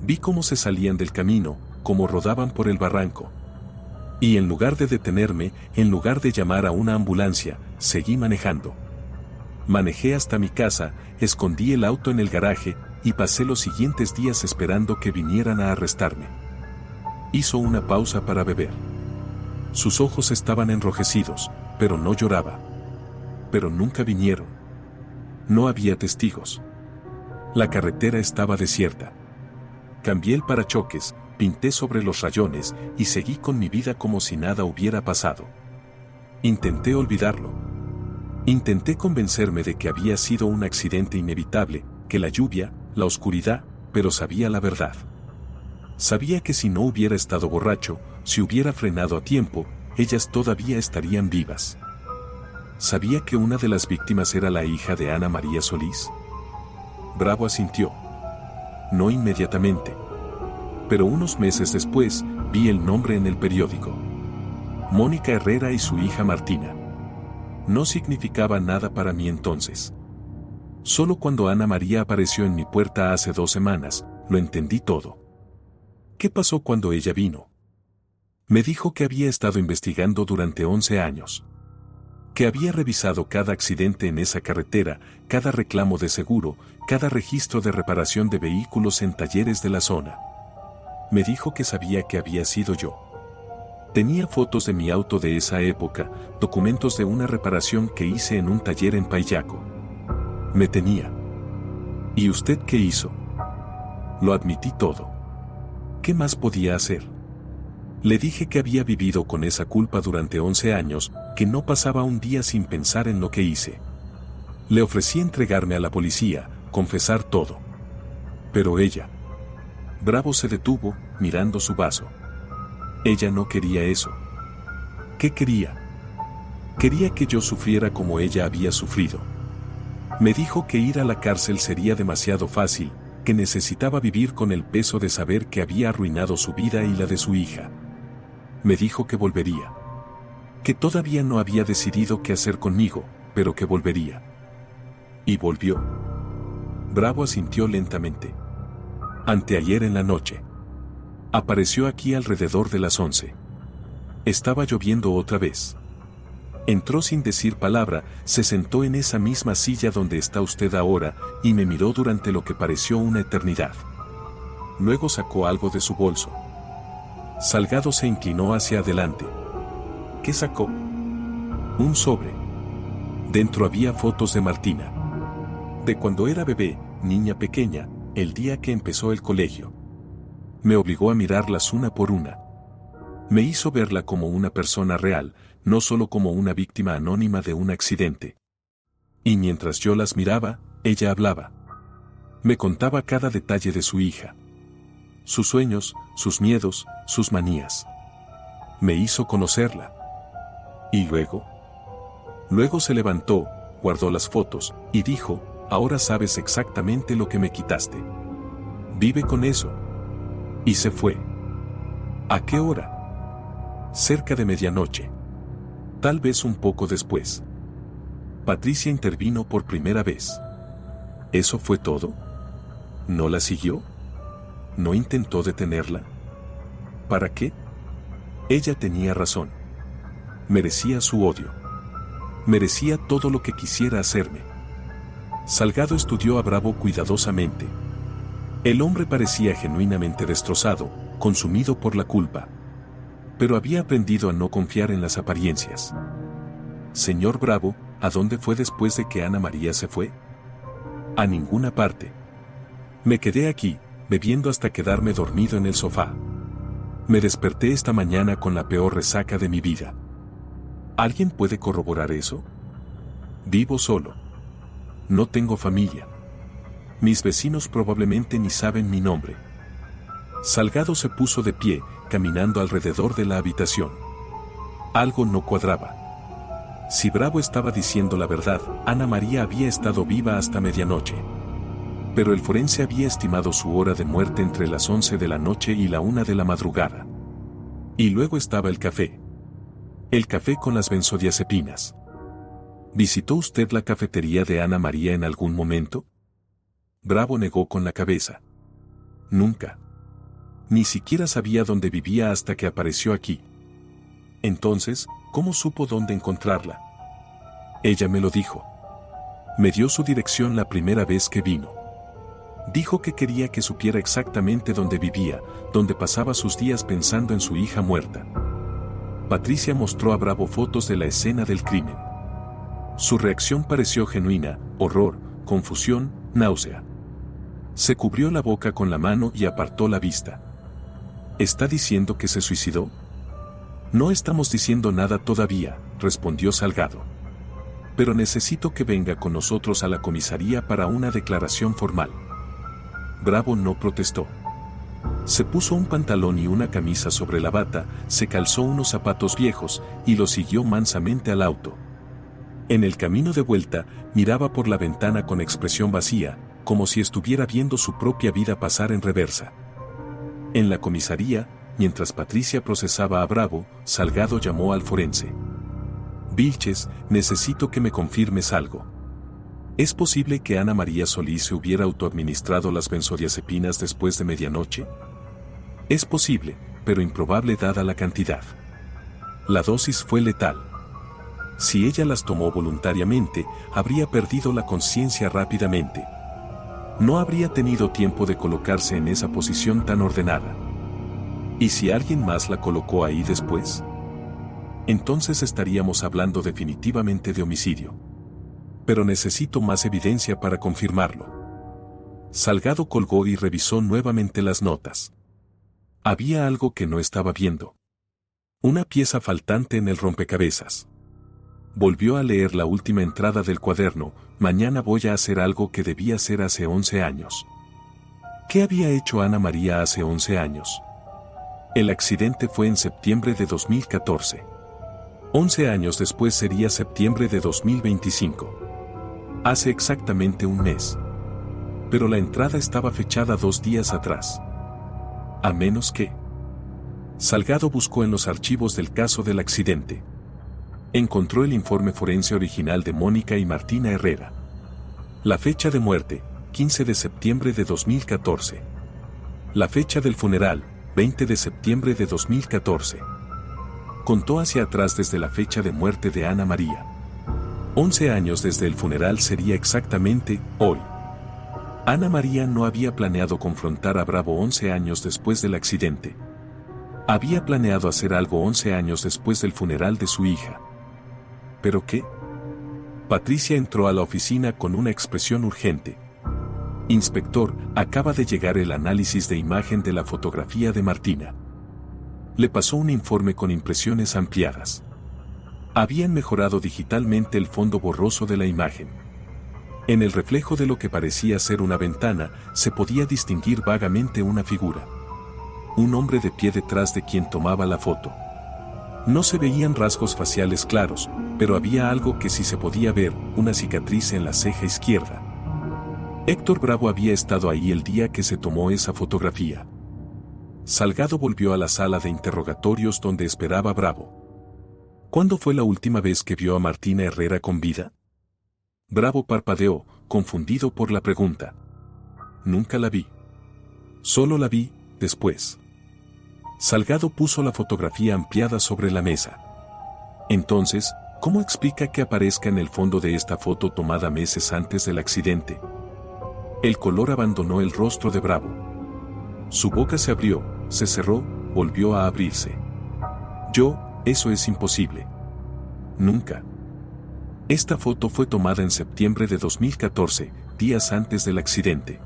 Vi cómo se salían del camino, cómo rodaban por el barranco. Y en lugar de detenerme, en lugar de llamar a una ambulancia, seguí manejando. Manejé hasta mi casa, escondí el auto en el garaje, y pasé los siguientes días esperando que vinieran a arrestarme. Hizo una pausa para beber. Sus ojos estaban enrojecidos, pero no lloraba. Pero nunca vinieron. No había testigos. La carretera estaba desierta. Cambié el parachoques, pinté sobre los rayones y seguí con mi vida como si nada hubiera pasado. Intenté olvidarlo. Intenté convencerme de que había sido un accidente inevitable, que la lluvia, la oscuridad, pero sabía la verdad. Sabía que si no hubiera estado borracho, si hubiera frenado a tiempo, ellas todavía estarían vivas. ¿Sabía que una de las víctimas era la hija de Ana María Solís? Bravo asintió. No inmediatamente. Pero unos meses después, vi el nombre en el periódico. Mónica Herrera y su hija Martina. No significaba nada para mí entonces. Solo cuando Ana María apareció en mi puerta hace 2 semanas, lo entendí todo. ¿Qué pasó cuando ella vino? Me dijo que había estado investigando durante 11 años. Que había revisado cada accidente en esa carretera, cada reclamo de seguro, cada registro de reparación de vehículos en talleres de la zona. Me dijo que sabía que había sido yo. Tenía fotos de mi auto de esa época, documentos de una reparación que hice en un taller en Payaco. Me tenía. ¿Y usted qué hizo? Lo admití todo. ¿Qué más podía hacer? Le dije que había vivido con esa culpa durante 11 años, que no pasaba un día sin pensar en lo que hice. Le ofrecí entregarme a la policía, confesar todo. Pero ella. Bravo se detuvo, mirando su vaso. Ella no quería eso. ¿Qué quería? Quería que yo sufriera como ella había sufrido. Me dijo que ir a la cárcel sería demasiado fácil, que necesitaba vivir con el peso de saber que había arruinado su vida y la de su hija. Me dijo que volvería. Que todavía no había decidido qué hacer conmigo, pero que volvería. Y volvió. Bravo asintió lentamente. Anteayer en la noche. Apareció aquí alrededor de las 11. Estaba lloviendo otra vez. Entró sin decir palabra, se sentó en esa misma silla donde está usted ahora y me miró durante lo que pareció una eternidad. Luego sacó algo de su bolso. Salgado se inclinó hacia adelante. ¿Qué sacó? Un sobre. Dentro había fotos de Martina. De cuando era bebé, niña pequeña, el día que empezó el colegio. Me obligó a mirarlas una por una. Me hizo verla como una persona real, no solo como una víctima anónima de un accidente. Y mientras yo las miraba, ella hablaba. Me contaba cada detalle de su hija. Sus sueños, sus miedos, sus manías. Me hizo conocerla. ¿Y luego? Luego se levantó, guardó las fotos, y dijo, ahora sabes exactamente lo que me quitaste. Vive con eso. Y se fue. ¿A qué hora? Cerca de medianoche. Tal vez un poco después. Patricia intervino por primera vez. ¿Eso fue todo? ¿No la siguió? ¿No intentó detenerla? ¿Para qué? Ella tenía razón. Merecía su odio. Merecía todo lo que quisiera hacerme. Salgado estudió a Bravo cuidadosamente. El hombre parecía genuinamente destrozado, consumido por la culpa. Pero había aprendido a no confiar en las apariencias. Señor Bravo, ¿a dónde fue después de que Ana María se fue? A ninguna parte. Me quedé aquí, bebiendo hasta quedarme dormido en el sofá. Me desperté esta mañana con la peor resaca de mi vida. ¿Alguien puede corroborar eso? Vivo solo. No tengo familia. Mis vecinos probablemente ni saben mi nombre. Salgado se puso de pie, caminando alrededor de la habitación. Algo no cuadraba. Si Bravo estaba diciendo la verdad, Ana María había estado viva hasta medianoche. Pero el forense había estimado su hora de muerte entre las 11 de la noche y la 1 de la madrugada. Y luego estaba el café. El café con las benzodiazepinas. ¿Visitó usted la cafetería de Ana María en algún momento? Bravo negó con la cabeza. Nunca. Ni siquiera sabía dónde vivía hasta que apareció aquí. Entonces, ¿cómo supo dónde encontrarla? Ella me lo dijo. Me dio su dirección la primera vez que vino. Dijo que quería que supiera exactamente dónde vivía, dónde pasaba sus días pensando en su hija muerta. Patricia mostró a Bravo fotos de la escena del crimen. Su reacción pareció genuina: horror, confusión, náusea. Se cubrió la boca con la mano y apartó la vista. ¿Está diciendo que se suicidó? No estamos diciendo nada todavía, respondió Salgado. Pero necesito que venga con nosotros a la comisaría para una declaración formal. Bravo no protestó. Se puso un pantalón y una camisa sobre la bata, se calzó unos zapatos viejos y lo siguió mansamente al auto. En el camino de vuelta, miraba por la ventana con expresión vacía, como si estuviera viendo su propia vida pasar en reversa. En la comisaría, mientras Patricia procesaba a Bravo, Salgado llamó al forense. Vilches, necesito que me confirmes algo. ¿Es posible que Ana María Solís se hubiera autoadministrado las benzodiazepinas después de medianoche? Es posible, pero improbable dada la cantidad. La dosis fue letal. Si ella las tomó voluntariamente, habría perdido la conciencia rápidamente. No habría tenido tiempo de colocarse en esa posición tan ordenada. ¿Y si alguien más la colocó ahí después? Entonces estaríamos hablando definitivamente de homicidio. Pero necesito más evidencia para confirmarlo. Salgado colgó y revisó nuevamente las notas. Había algo que no estaba viendo. Una pieza faltante en el rompecabezas. Volvió a leer la última entrada del cuaderno: mañana voy a hacer algo que debía hacer hace 11 años. ¿Qué había hecho Ana María hace 11 años? El accidente fue en septiembre de 2014. 11 años después sería septiembre de 2025. Hace exactamente un mes. Pero la entrada estaba fechada 2 días atrás. A menos que... Salgado buscó en los archivos del caso del accidente. Encontró el informe forense original de Mónica y Martina Herrera. La fecha de muerte, 15 de septiembre de 2014. La fecha del funeral, 20 de septiembre de 2014. Contó hacia atrás desde la fecha de muerte de Ana María. 11 años desde el funeral sería exactamente hoy. Ana María no había planeado confrontar a Bravo 11 años después del accidente. Había planeado hacer algo 11 años después del funeral de su hija. ¿Pero qué? Patricia entró a la oficina con una expresión urgente. Inspector, acaba de llegar el análisis de imagen de la fotografía de Martina. Le pasó un informe con impresiones ampliadas. Habían mejorado digitalmente el fondo borroso de la imagen. En el reflejo de lo que parecía ser una ventana, se podía distinguir vagamente una figura. Un hombre de pie detrás de quien tomaba la foto. No se veían rasgos faciales claros, pero había algo que sí se podía ver: una cicatriz en la ceja izquierda. Héctor Bravo había estado ahí el día que se tomó esa fotografía. Salgado volvió a la sala de interrogatorios donde esperaba Bravo. ¿Cuándo fue la última vez que vio a Martina Herrera con vida? Bravo parpadeó, confundido por la pregunta. Nunca la vi. Solo la vi después. Salgado puso la fotografía ampliada sobre la mesa. Entonces, ¿cómo explica que aparezca en el fondo de esta foto tomada meses antes del accidente? El color abandonó el rostro de Bravo. Su boca se abrió, se cerró, volvió a abrirse. Eso es imposible. Nunca. Esta foto fue tomada en septiembre de 2014, días antes del accidente.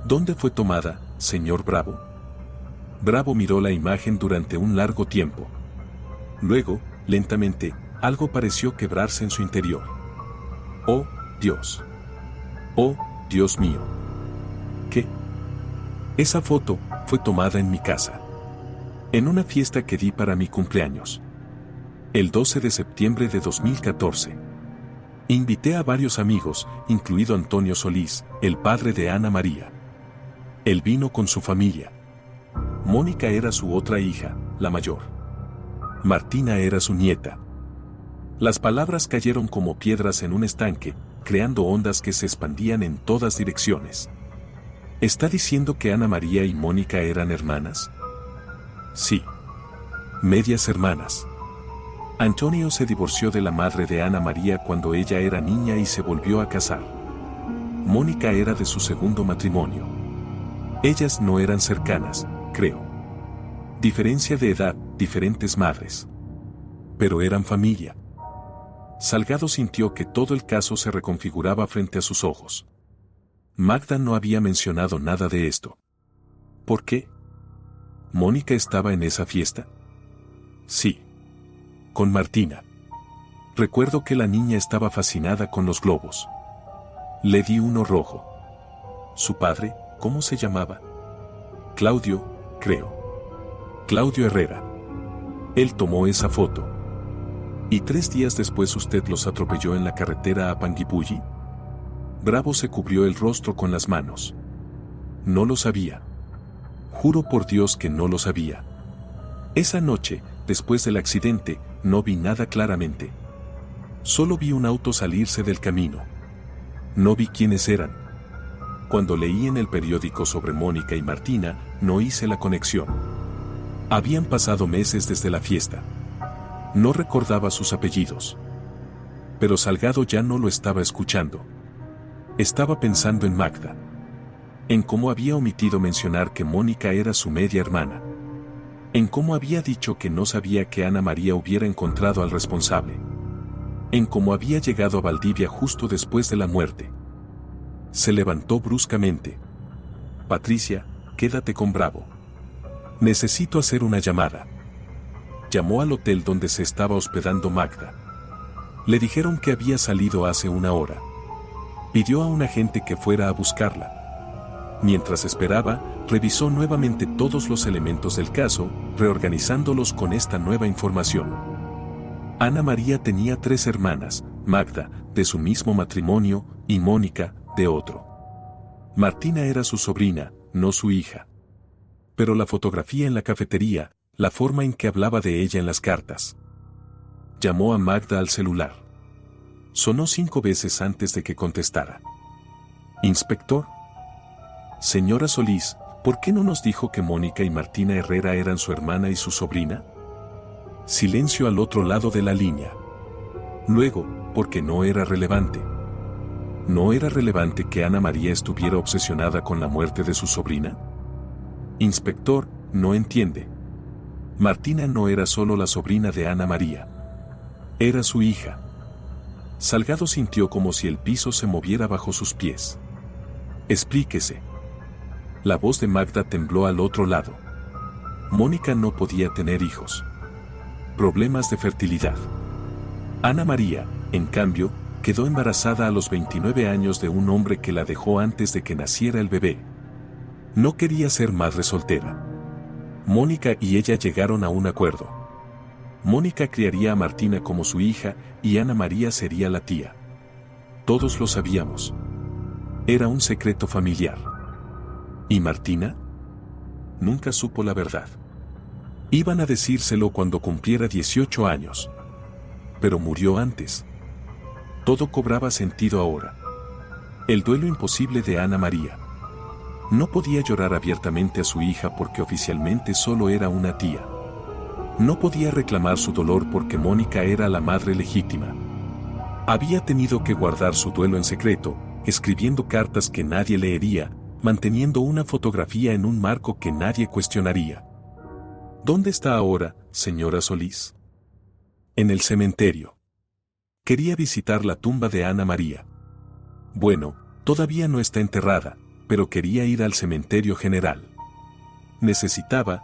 ¿Dónde fue tomada, señor Bravo? Bravo miró la imagen durante un largo tiempo. Luego, lentamente, algo pareció quebrarse en su interior. ¡Oh, Dios! ¡Oh, Dios mío! ¿Qué? Esa foto fue tomada en mi casa. En una fiesta que di para mi cumpleaños. El 12 de septiembre de 2014. Invité a varios amigos, incluido Antonio Solís, el padre de Ana María. Él vino con su familia. Mónica era su otra hija, la mayor. Martina era su nieta. Las palabras cayeron como piedras en un estanque, creando ondas que se expandían en todas direcciones. ¿Está diciendo que Ana María y Mónica eran hermanas? Sí. Medias hermanas. Antonio se divorció de la madre de Ana María cuando ella era niña y se volvió a casar. Mónica era de su segundo matrimonio. Ellas no eran cercanas, creo. Diferencia de edad, diferentes madres. Pero eran familia. Salgado sintió que todo el caso se reconfiguraba frente a sus ojos. Magda no había mencionado nada de esto. ¿Por qué? ¿Mónica estaba en esa fiesta? Sí. Con Martina. Recuerdo que la niña estaba fascinada con los globos. Le di uno rojo. ¿Su padre, cómo se llamaba? Claudio, creo. Claudio Herrera. Él tomó esa foto. ¿Y 3 días después usted los atropelló en la carretera a Panguipulli? Bravo se cubrió el rostro con las manos. No lo sabía. Juro por Dios que no lo sabía. Esa noche, después del accidente, no vi nada claramente. Solo vi un auto salirse del camino. No vi quiénes eran. Cuando leí en el periódico sobre Mónica y Martina, no hice la conexión. Habían pasado meses desde la fiesta. No recordaba sus apellidos. Pero Salgado ya no lo estaba escuchando. Estaba pensando en Magda. En cómo había omitido mencionar que Mónica era su media hermana. En cómo había dicho que no sabía que Ana María hubiera encontrado al responsable. En cómo había llegado a Valdivia justo después de la muerte. Se levantó bruscamente. Patricia, quédate con Bravo. Necesito hacer una llamada. Llamó al hotel donde se estaba hospedando Magda. Le dijeron que había salido hace una hora. Pidió a un agente que fuera a buscarla. Mientras esperaba, revisó nuevamente todos los elementos del caso, reorganizándolos con esta nueva información. Ana María tenía 3 hermanas, Magda, de su mismo matrimonio, y Mónica, de otro. Martina era su sobrina, no su hija. Pero la fotografía en la cafetería, la forma en que hablaba de ella en las cartas. Llamó a Magda al celular. Sonó 5 veces antes de que contestara. «Inspector». «Señora Solís, ¿por qué no nos dijo que Mónica y Martina Herrera eran su hermana y su sobrina?». Silencio al otro lado de la línea. Luego, porque no era relevante. ¿No era relevante que Ana María estuviera obsesionada con la muerte de su sobrina? «Inspector, no entiende. Martina no era solo la sobrina de Ana María. Era su hija». Salgado sintió como si el piso se moviera bajo sus pies. «Explíquese». La voz de Magda tembló al otro lado. Mónica no podía tener hijos. Problemas de fertilidad. Ana María, en cambio, quedó embarazada a los 29 años de un hombre que la dejó antes de que naciera el bebé. No quería ser madre soltera. Mónica y ella llegaron a un acuerdo. Mónica criaría a Martina como su hija y Ana María sería la tía. Todos lo sabíamos. Era un secreto familiar. ¿Y Martina? Nunca supo la verdad. Iban a decírselo cuando cumpliera 18 años. Pero murió antes. Todo cobraba sentido ahora. El duelo imposible de Ana María. No podía llorar abiertamente a su hija porque oficialmente solo era una tía. No podía reclamar su dolor porque Mónica era la madre legítima. Había tenido que guardar su duelo en secreto, escribiendo cartas que nadie leería, manteniendo una fotografía en un marco que nadie cuestionaría. ¿Dónde está ahora, señora Solís? En el cementerio. Quería visitar la tumba de Ana María. Bueno, todavía no está enterrada, pero quería ir al cementerio general. Necesitaba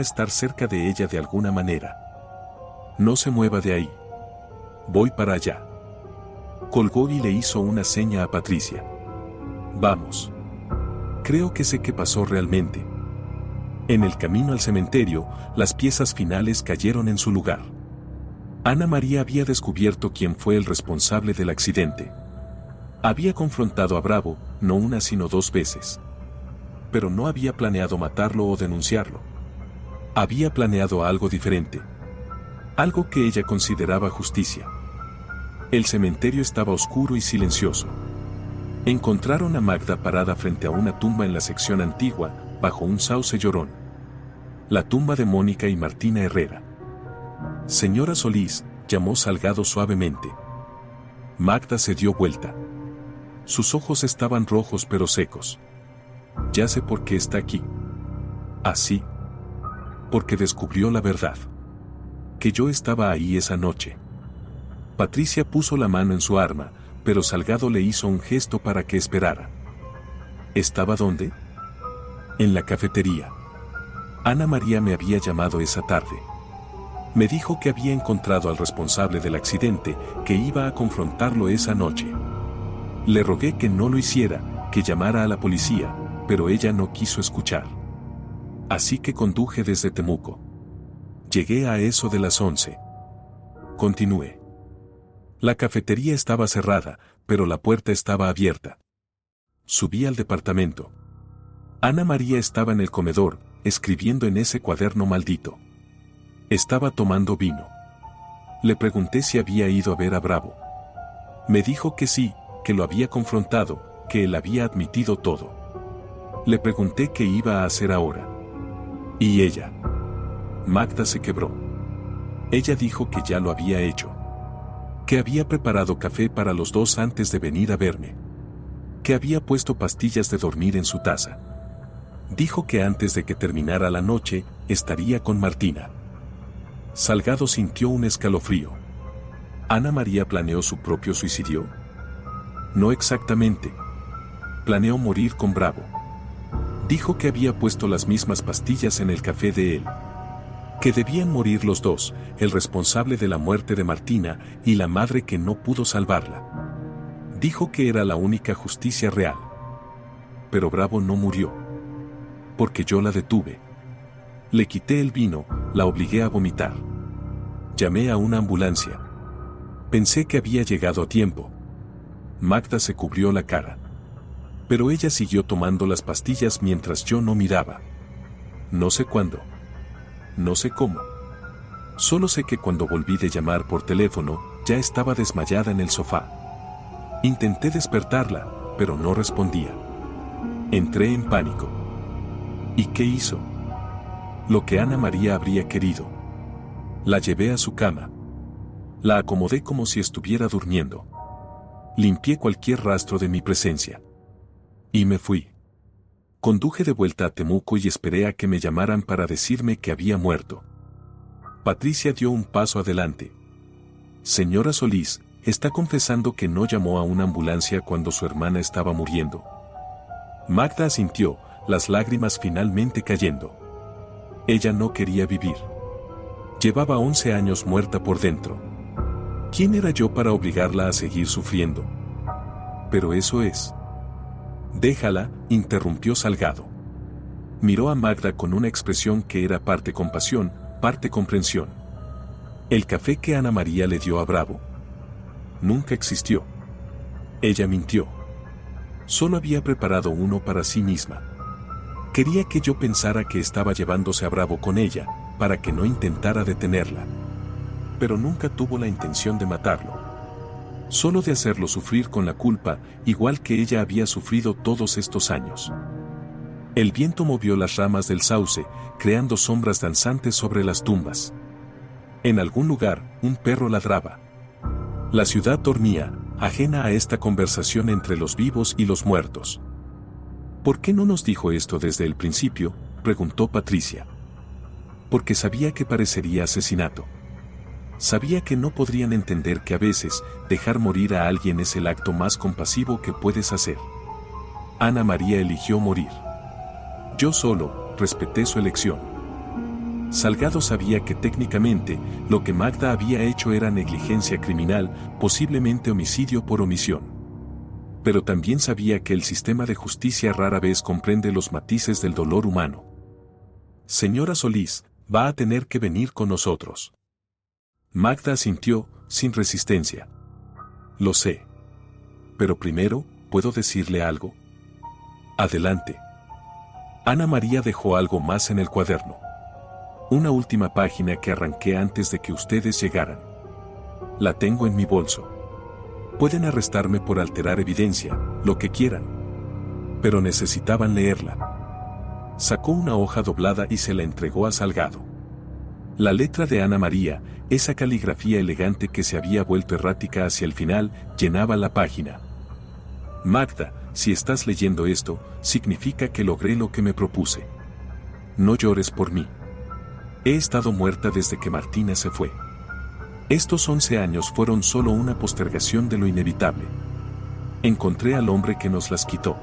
estar cerca de ella de alguna manera. No se mueva de ahí. Voy para allá. Colgó y le hizo una seña a Patricia. Vamos. Creo que sé qué pasó realmente. En el camino al cementerio, las piezas finales cayeron en su lugar. Ana María había descubierto quién fue el responsable del accidente. Había confrontado a Bravo, no una sino 2 veces. Pero no había planeado matarlo o denunciarlo. Había planeado algo diferente. Algo que ella consideraba justicia. El cementerio estaba oscuro y silencioso. Encontraron a Magda parada frente a una tumba en la sección antigua, bajo un sauce llorón. La tumba de Mónica y Martina Herrera. «Señora Solís», llamó Salgado suavemente. Magda se dio vuelta. Sus ojos estaban rojos pero secos. «Ya sé por qué está aquí». «¿Así?» «Porque descubrió la verdad. Que yo estaba ahí esa noche». Patricia puso la mano en su arma, pero Salgado le hizo un gesto para que esperara. ¿Estaba dónde? En la cafetería. Ana María me había llamado esa tarde. Me dijo que había encontrado al responsable del accidente, que iba a confrontarlo esa noche. Le rogué que no lo hiciera, que llamara a la policía, pero ella no quiso escuchar. Así que conduje desde Temuco. Llegué a eso de las 11. Continué. La cafetería estaba cerrada, pero la puerta estaba abierta. Subí al departamento. Ana María estaba en el comedor, escribiendo en ese cuaderno maldito. Estaba tomando vino. Le pregunté si había ido a ver a Bravo. Me dijo que sí, que lo había confrontado, que él había admitido todo. Le pregunté qué iba a hacer ahora. Y ella. Magda se quebró. Ella dijo que ya lo había hecho. Que había preparado café para los 2 antes de venir a verme. Que había puesto pastillas de dormir en su taza. Dijo que antes de que terminara la noche, estaría con Martina. Salgado sintió un escalofrío. ¿Ana María planeó su propio suicidio? No exactamente, Planeó morir con Bravo. Dijo que había puesto las mismas pastillas en el café de él. Que debían morir los dos, el responsable de la muerte de Martina y la madre que no pudo salvarla. Dijo que era la única justicia real. Pero Bravo no murió. Porque yo la detuve. Le quité el vino, la obligué a vomitar. Llamé a una ambulancia. Pensé que había llegado a tiempo. Magda se cubrió la cara. Pero ella siguió tomando las pastillas mientras yo no miraba. No sé cuándo. No sé cómo. Solo sé que cuando volví de llamar por teléfono, ya estaba desmayada en el sofá. Intenté despertarla, pero no respondía. Entré en pánico. ¿Y qué hizo? Lo que Ana María habría querido. La llevé a su cama. La acomodé como si estuviera durmiendo. Limpié cualquier rastro de mi presencia. Y me fui. Conduje de vuelta a Temuco y esperé a que me llamaran para decirme que había muerto. Patricia dio un paso adelante. Señora Solís, está confesando que no llamó a una ambulancia cuando su hermana estaba muriendo. Magda asintió, las lágrimas finalmente cayendo. Ella no quería vivir. Llevaba 11 años muerta por dentro. ¿Quién era yo para obligarla a seguir sufriendo? Pero eso es. Déjala, interrumpió Salgado. Miró a Magda con una expresión que era parte compasión, parte comprensión. El café que Ana María le dio a Bravo nunca existió. Ella mintió. Solo había preparado uno para sí misma. Quería que yo pensara que estaba llevándose a Bravo con ella, para que no intentara detenerla. Pero nunca tuvo la intención de matarlo. Solo de hacerlo sufrir con la culpa, igual que ella había sufrido todos estos años. El viento movió las ramas del sauce, creando sombras danzantes sobre las tumbas. En algún lugar, un perro ladraba. La ciudad dormía, ajena a esta conversación entre los vivos y los muertos. ¿Por qué no nos dijo esto desde el principio?, preguntó Patricia. Porque sabía que parecería asesinato. Sabía que no podrían entender que a veces, dejar morir a alguien es el acto más compasivo que puedes hacer. Ana María eligió morir. Yo solo, respeté su elección. Salgado sabía que técnicamente, lo que Magda había hecho era negligencia criminal, posiblemente homicidio por omisión. Pero también sabía que el sistema de justicia rara vez comprende los matices del dolor humano. Señora Solís, va a tener que venir con nosotros. Magda asintió, sin resistencia. Lo sé. Pero primero, ¿puedo decirle algo? Adelante. Ana María dejó algo más en el cuaderno. Una última página que arranqué antes de que ustedes llegaran. La tengo en mi bolso. Pueden arrestarme por alterar evidencia, lo que quieran. Pero necesitaban leerla. Sacó una hoja doblada y se la entregó a Salgado. La letra de Ana María, esa caligrafía elegante que se había vuelto errática hacia el final, llenaba la página. Magda, si estás leyendo esto, significa que logré lo que me propuse. No llores por mí. He estado muerta desde que Martina se fue. Estos 11 años fueron solo una postergación de lo inevitable. Encontré al hombre que nos las quitó.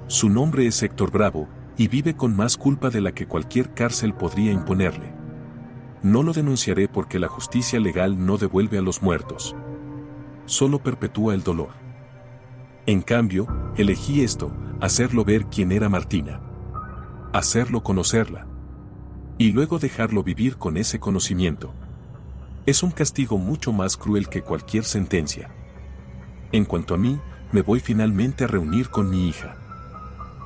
Su nombre es Héctor Bravo, y vive con más culpa de la que cualquier cárcel podría imponerle. No lo denunciaré porque la justicia legal no devuelve a los muertos. Solo perpetúa el dolor. En cambio, elegí esto, hacerlo ver quién era Martina. Hacerlo conocerla. Y luego dejarlo vivir con ese conocimiento. Es un castigo mucho más cruel que cualquier sentencia. En cuanto a mí, me voy finalmente a reunir con mi hija.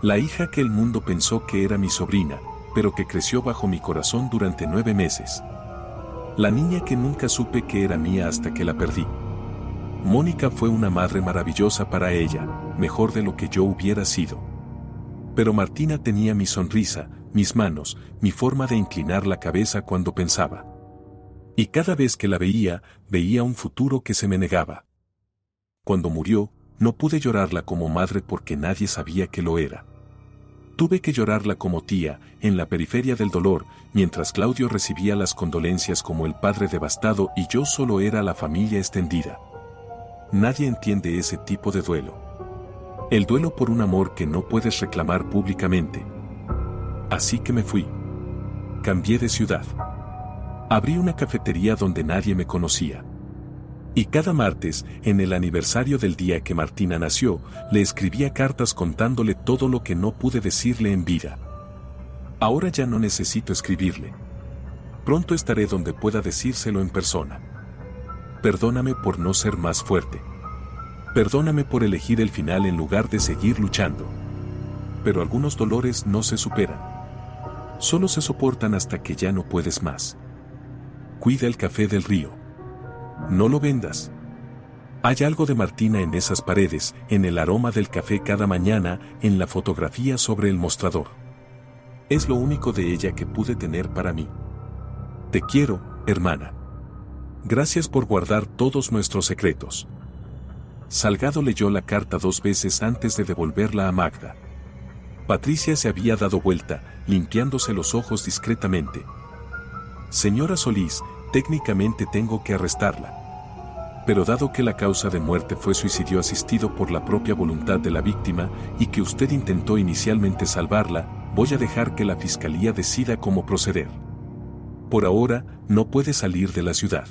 La hija que el mundo pensó que era mi sobrina, pero que creció bajo mi corazón durante 9 meses. La niña que nunca supe que era mía hasta que la perdí. Mónica fue una madre maravillosa para ella, mejor de lo que yo hubiera sido. Pero Martina tenía mi sonrisa, mis manos, mi forma de inclinar la cabeza cuando pensaba. Y cada vez que la veía, veía un futuro que se me negaba. Cuando murió, no pude llorarla como madre porque nadie sabía que lo era. Tuve que llorarla como tía, en la periferia del dolor, mientras Claudio recibía las condolencias como el padre devastado y yo solo era la familia extendida. Nadie entiende ese tipo de duelo. El duelo por un amor que no puedes reclamar públicamente. Así que me fui. Cambié de ciudad. Abrí una cafetería donde nadie me conocía. Y cada martes, en el aniversario del día que Martina nació, le escribía cartas contándole todo lo que no pude decirle en vida. Ahora ya no necesito escribirle. Pronto estaré donde pueda decírselo en persona. Perdóname por no ser más fuerte. Perdóname por elegir el final en lugar de seguir luchando. Pero algunos dolores no se superan. Solo se soportan hasta que ya no puedes más. Cuida el café del río. No lo vendas. Hay algo de Martina en esas paredes, en el aroma del café cada mañana, en la fotografía sobre el mostrador. Es lo único de ella que pude tener para mí. Te quiero, hermana. Gracias por guardar todos nuestros secretos. Salgado leyó la carta 2 veces antes de devolverla a Magda. Patricia se había dado vuelta, limpiándose los ojos discretamente. Señora Solís, técnicamente tengo que arrestarla. Pero dado que la causa de muerte fue suicidio asistido por la propia voluntad de la víctima y que usted intentó inicialmente salvarla, voy a dejar que la fiscalía decida cómo proceder. Por ahora, no puede salir de la ciudad.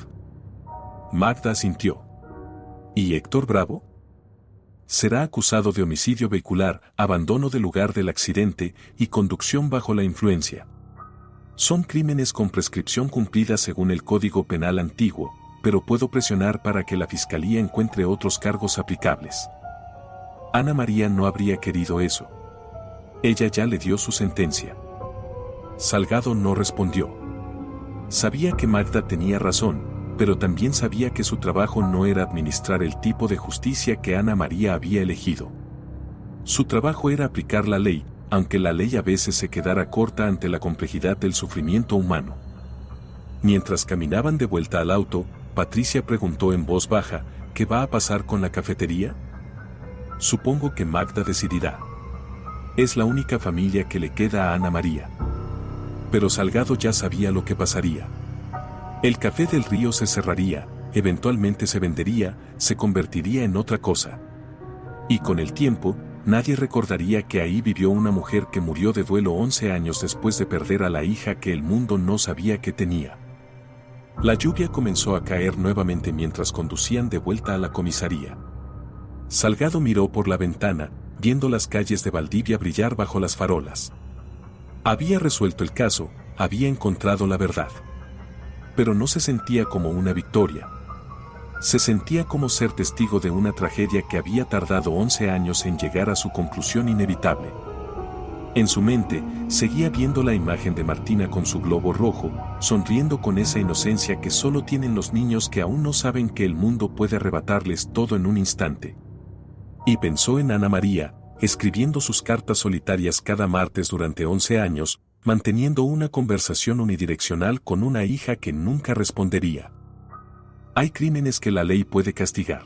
Magda asintió. ¿Y Héctor Bravo? Será acusado de homicidio vehicular, abandono del lugar del accidente y conducción bajo la influencia. Son crímenes con prescripción cumplida según el Código Penal antiguo, pero puedo presionar para que la Fiscalía encuentre otros cargos aplicables. Ana María no habría querido eso. Ella ya le dio su sentencia. Salgado no respondió. Sabía que Magda tenía razón, pero también sabía que su trabajo no era administrar el tipo de justicia que Ana María había elegido. Su trabajo era aplicar la ley, aunque la ley a veces se quedara corta ante la complejidad del sufrimiento humano. Mientras caminaban de vuelta al auto, Patricia preguntó en voz baja, ¿qué va a pasar con la cafetería? Supongo que Magda decidirá. Es la única familia que le queda a Ana María. Pero Salgado ya sabía lo que pasaría. El café del río se cerraría, eventualmente se vendería, se convertiría en otra cosa. Y con el tiempo, nadie recordaría que ahí vivió una mujer que murió de duelo 11 años después de perder a la hija que el mundo no sabía que tenía. La lluvia comenzó a caer nuevamente mientras conducían de vuelta a la comisaría. Salgado miró por la ventana, viendo las calles de Valdivia brillar bajo las farolas. Había resuelto el caso, había encontrado la verdad. Pero no se sentía como una victoria. Se sentía como ser testigo de una tragedia que había tardado 11 años en llegar a su conclusión inevitable. En su mente, seguía viendo la imagen de Martina con su globo rojo, sonriendo con esa inocencia que solo tienen los niños que aún no saben que el mundo puede arrebatarles todo en un instante. Y pensó en Ana María, escribiendo sus cartas solitarias cada martes durante 11 años, manteniendo una conversación unidireccional con una hija que nunca respondería. Hay crímenes que la ley puede castigar.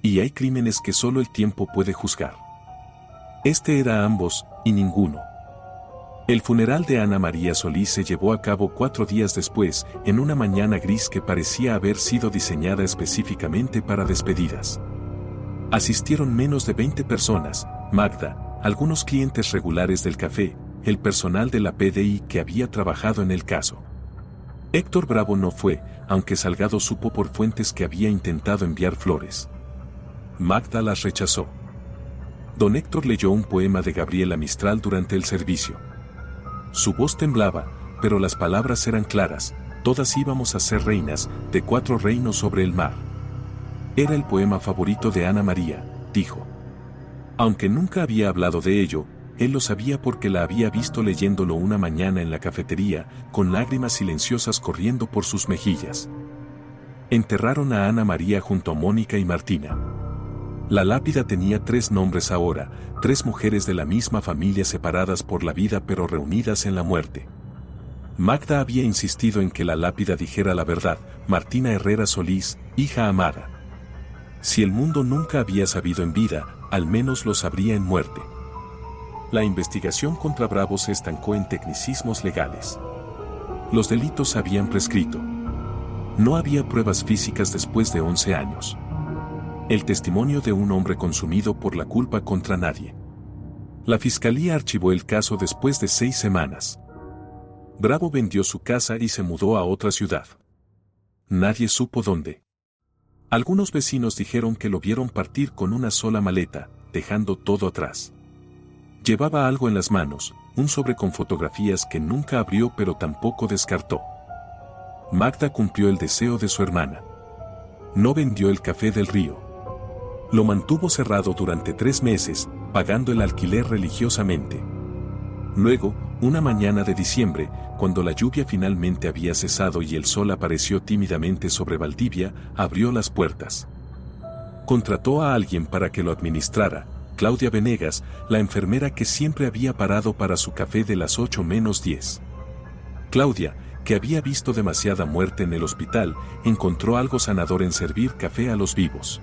Y hay crímenes que solo el tiempo puede juzgar. Este era ambos, y ninguno. El funeral de Ana María Solís se llevó a cabo 4 días después, en una mañana gris que parecía haber sido diseñada específicamente para despedidas. Asistieron menos de 20 personas, Magda, algunos clientes regulares del café, el personal de la PDI que había trabajado en el caso. Héctor Bravo no fue, aunque Salgado supo por fuentes que había intentado enviar flores. Magda las rechazó. Don Héctor leyó un poema de Gabriela Mistral durante el servicio. Su voz temblaba, pero las palabras eran claras, todas íbamos a ser reinas, de 4 reinos sobre el mar. Era el poema favorito de Ana María, dijo. Aunque nunca había hablado de ello, él lo sabía porque la había visto leyéndolo una mañana en la cafetería, con lágrimas silenciosas corriendo por sus mejillas. Enterraron a Ana María junto a Mónica y Martina. La lápida tenía 3 nombres ahora, 3 mujeres de la misma familia separadas por la vida pero reunidas en la muerte. Magda había insistido en que la lápida dijera la verdad, Martina Herrera Solís, hija amada. Si el mundo nunca había sabido en vida, al menos lo sabría en muerte. La investigación contra Bravo se estancó en tecnicismos legales. Los delitos habían prescrito. No había pruebas físicas después de 11 años. El testimonio de un hombre consumido por la culpa contra nadie. La fiscalía archivó el caso después de 6 semanas. Bravo vendió su casa y se mudó a otra ciudad. Nadie supo dónde. Algunos vecinos dijeron que lo vieron partir con una sola maleta, dejando todo atrás. Llevaba algo en las manos, un sobre con fotografías que nunca abrió pero tampoco descartó. Magda cumplió el deseo de su hermana. No vendió el Café del Río. Lo mantuvo cerrado durante 3 meses, pagando el alquiler religiosamente. Luego, una mañana de diciembre, cuando la lluvia finalmente había cesado y el sol apareció tímidamente sobre Valdivia, abrió las puertas. Contrató a alguien para que lo administrara, Claudia Venegas, la enfermera que siempre había parado para su café de las 8 menos 10. Claudia, que había visto demasiada muerte en el hospital, encontró algo sanador en servir café a los vivos.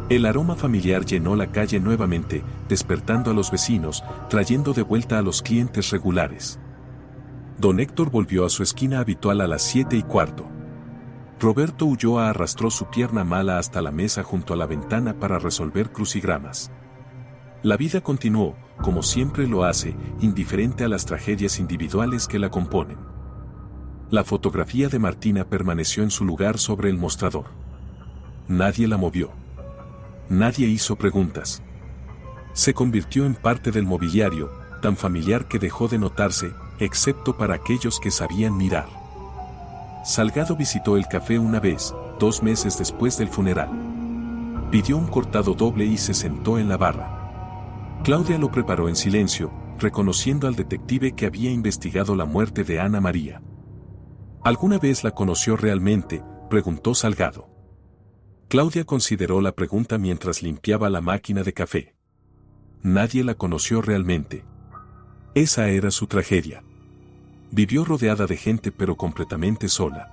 El aroma familiar llenó la calle nuevamente, despertando a los vecinos, trayendo de vuelta a los clientes regulares. Don Héctor volvió a su esquina habitual a las 7:15. Roberto Ulloa arrastró su pierna mala hasta la mesa junto a la ventana para resolver crucigramas. La vida continuó, como siempre lo hace, indiferente a las tragedias individuales que la componen. La fotografía de Martina permaneció en su lugar sobre el mostrador. Nadie la movió. Nadie hizo preguntas. Se convirtió en parte del mobiliario, tan familiar que dejó de notarse, excepto para aquellos que sabían mirar. Salgado visitó el café una vez, 2 meses después del funeral. Pidió un cortado doble y se sentó en la barra. Claudia lo preparó en silencio, reconociendo al detective que había investigado la muerte de Ana María. ¿Alguna vez la conoció realmente?, preguntó Salgado. Claudia consideró la pregunta mientras limpiaba la máquina de café. Nadie la conoció realmente. Esa era su tragedia. Vivió rodeada de gente pero completamente sola.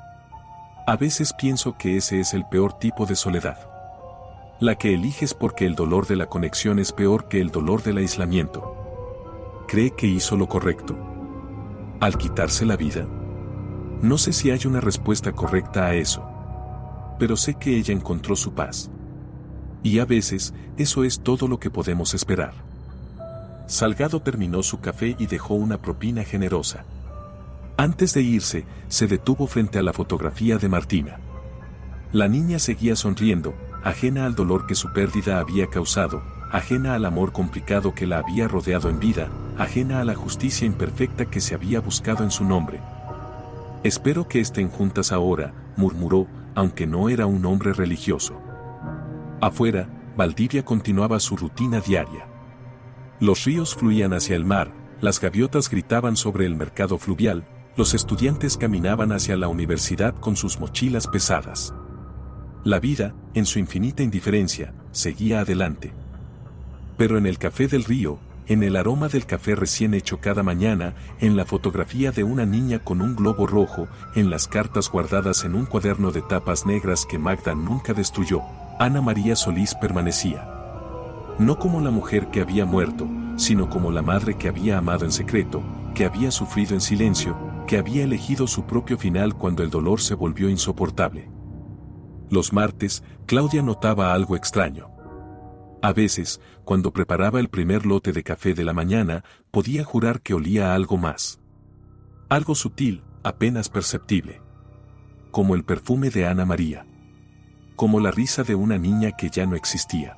A veces pienso que ese es el peor tipo de soledad. La que eliges porque el dolor de la conexión es peor que el dolor del aislamiento. ¿Cree que hizo lo correcto al quitarse la vida? No sé si hay una respuesta correcta a eso. Pero sé que ella encontró su paz. Y a veces, eso es todo lo que podemos esperar. Salgado terminó su café y dejó una propina generosa. Antes de irse, se detuvo frente a la fotografía de Martina. La niña seguía sonriendo, ajena al dolor que su pérdida había causado, ajena al amor complicado que la había rodeado en vida, ajena a la justicia imperfecta que se había buscado en su nombre. Espero que estén juntas ahora, murmuró, aunque no era un hombre religioso. Afuera, Valdivia continuaba su rutina diaria. Los ríos fluían hacia el mar, las gaviotas gritaban sobre el mercado fluvial, los estudiantes caminaban hacia la universidad con sus mochilas pesadas. La vida, en su infinita indiferencia, seguía adelante. Pero en el café del río, en el aroma del café recién hecho cada mañana, en la fotografía de una niña con un globo rojo, en las cartas guardadas en un cuaderno de tapas negras que Magda nunca destruyó, Ana María Solís permanecía. No como la mujer que había muerto, sino como la madre que había amado en secreto, que había sufrido en silencio, que había elegido su propio final cuando el dolor se volvió insoportable. Los martes, Claudia notaba algo extraño. A veces, cuando preparaba el primer lote de café de la mañana, podía jurar que olía a algo más. Algo sutil, apenas perceptible. Como el perfume de Ana María. Como la risa de una niña que ya no existía.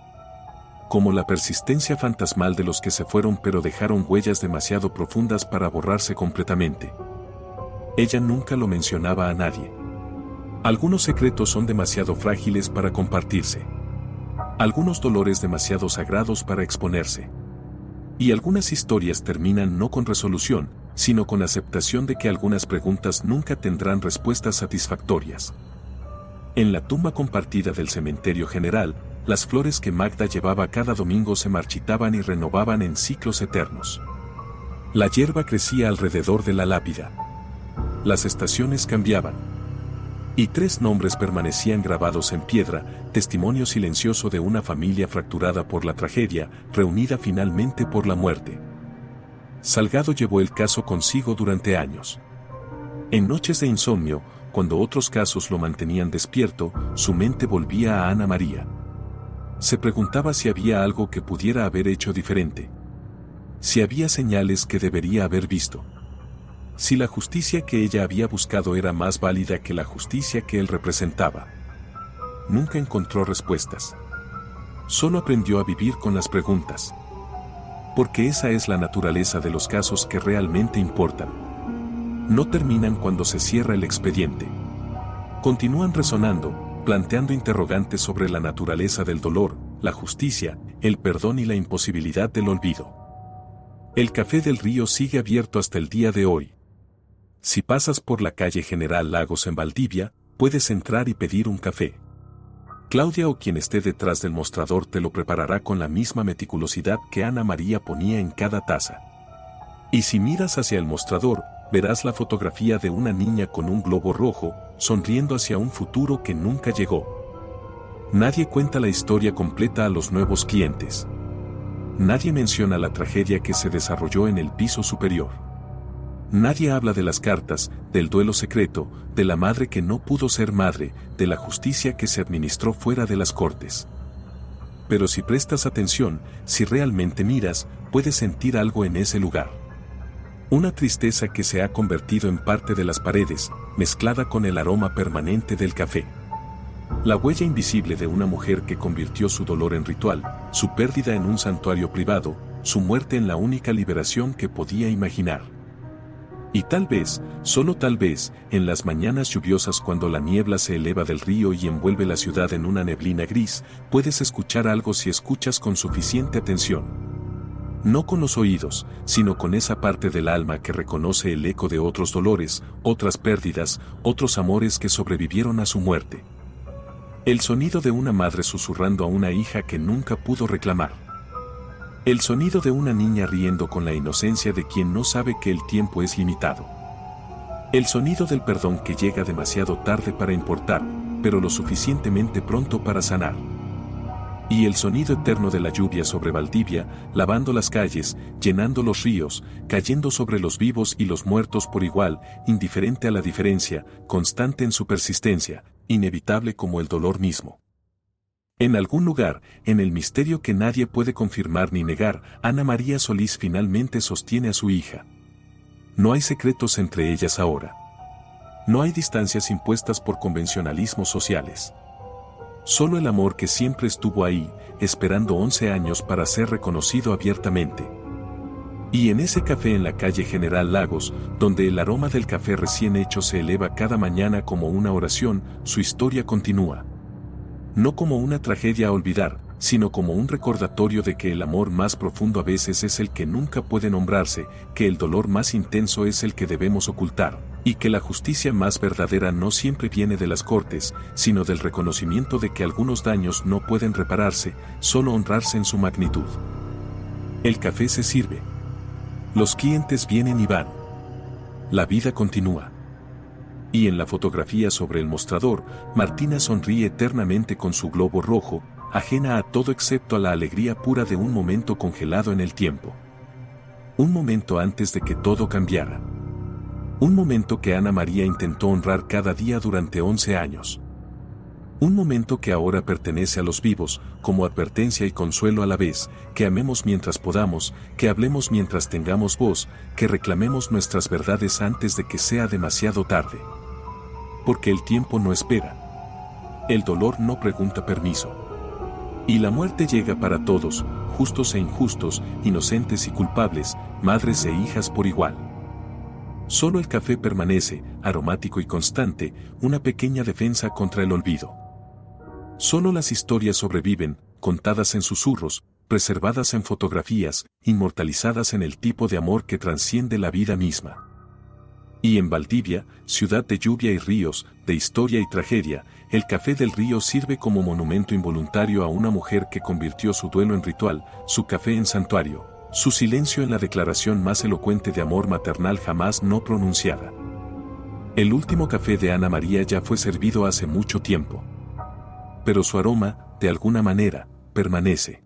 Como la persistencia fantasmal de los que se fueron pero dejaron huellas demasiado profundas para borrarse completamente. Ella nunca lo mencionaba a nadie. Algunos secretos son demasiado frágiles para compartirse. Algunos dolores demasiado sagrados para exponerse. Y algunas historias terminan no con resolución, sino con aceptación de que algunas preguntas nunca tendrán respuestas satisfactorias. En la tumba compartida del cementerio general, las flores que Magda llevaba cada domingo se marchitaban y renovaban en ciclos eternos. La hierba crecía alrededor de la lápida. Las estaciones cambiaban. Y 3 nombres permanecían grabados en piedra, testimonio silencioso de una familia fracturada por la tragedia, reunida finalmente por la muerte. Salgado llevó el caso consigo durante años. En noches de insomnio, cuando otros casos lo mantenían despierto, su mente volvía a Ana María. Se preguntaba si había algo que pudiera haber hecho diferente. Si había señales que debería haber visto. Si la justicia que ella había buscado era más válida que la justicia que él representaba. Nunca encontró respuestas. Solo aprendió a vivir con las preguntas. Porque esa es la naturaleza de los casos que realmente importan. No terminan cuando se cierra el expediente. Continúan resonando, planteando interrogantes sobre la naturaleza del dolor, la justicia, el perdón y la imposibilidad del olvido. El Café del Río sigue abierto hasta el día de hoy. Si pasas por la calle General Lagos en Valdivia, puedes entrar y pedir un café. Claudia o quien esté detrás del mostrador te lo preparará con la misma meticulosidad que Ana María ponía en cada taza. Y si miras hacia el mostrador, verás la fotografía de una niña con un globo rojo, sonriendo hacia un futuro que nunca llegó. Nadie cuenta la historia completa a los nuevos clientes. Nadie menciona la tragedia que se desarrolló en el piso superior. Nadie habla de las cartas, del duelo secreto, de la madre que no pudo ser madre, de la justicia que se administró fuera de las cortes. Pero si prestas atención, si realmente miras, puedes sentir algo en ese lugar. Una tristeza que se ha convertido en parte de las paredes, mezclada con el aroma permanente del café. La huella invisible de una mujer que convirtió su dolor en ritual, su pérdida en un santuario privado, su muerte en la única liberación que podía imaginar. Y tal vez, solo tal vez, en las mañanas lluviosas cuando la niebla se eleva del río y envuelve la ciudad en una neblina gris, puedes escuchar algo si escuchas con suficiente atención. No con los oídos, sino con esa parte del alma que reconoce el eco de otros dolores, otras pérdidas, otros amores que sobrevivieron a su muerte. El sonido de una madre susurrando a una hija que nunca pudo reclamar. El sonido de una niña riendo con la inocencia de quien no sabe que el tiempo es limitado. El sonido del perdón que llega demasiado tarde para importar, pero lo suficientemente pronto para sanar. Y el sonido eterno de la lluvia sobre Valdivia, lavando las calles, llenando los ríos, cayendo sobre los vivos y los muertos por igual, indiferente a la diferencia, constante en su persistencia, inevitable como el dolor mismo. En algún lugar, en el misterio que nadie puede confirmar ni negar, Ana María Solís finalmente sostiene a su hija. No hay secretos entre ellas ahora. No hay distancias impuestas por convencionalismos sociales. Solo el amor que siempre estuvo ahí, esperando 11 años para ser reconocido abiertamente. Y en ese café en la calle General Lagos, donde el aroma del café recién hecho se eleva cada mañana como una oración, su historia continúa. No como una tragedia a olvidar, sino como un recordatorio de que el amor más profundo a veces es el que nunca puede nombrarse, que el dolor más intenso es el que debemos ocultar, y que la justicia más verdadera no siempre viene de las cortes, sino del reconocimiento de que algunos daños no pueden repararse, solo honrarse en su magnitud. El café se sirve. Los clientes vienen y van. La vida continúa. Y en la fotografía sobre el mostrador, Martina sonríe eternamente con su globo rojo, ajena a todo excepto a la alegría pura de un momento congelado en el tiempo. Un momento antes de que todo cambiara. Un momento que Ana María intentó honrar cada día durante 11 años. Un momento que ahora pertenece a los vivos, como advertencia y consuelo a la vez, que amemos mientras podamos, que hablemos mientras tengamos voz, que reclamemos nuestras verdades antes de que sea demasiado tarde. Porque el tiempo no espera. El dolor no pregunta permiso. Y la muerte llega para todos, justos e injustos, inocentes y culpables, madres e hijas por igual. Solo el café permanece, aromático y constante, una pequeña defensa contra el olvido. Solo las historias sobreviven, contadas en susurros, preservadas en fotografías, inmortalizadas en el tipo de amor que trasciende la vida misma. Y en Valdivia, ciudad de lluvia y ríos, de historia y tragedia, el Café del Río sirve como monumento involuntario a una mujer que convirtió su duelo en ritual, su café en santuario, su silencio en la declaración más elocuente de amor maternal jamás no pronunciada. El último café de Ana María ya fue servido hace mucho tiempo. Pero su aroma, de alguna manera, permanece.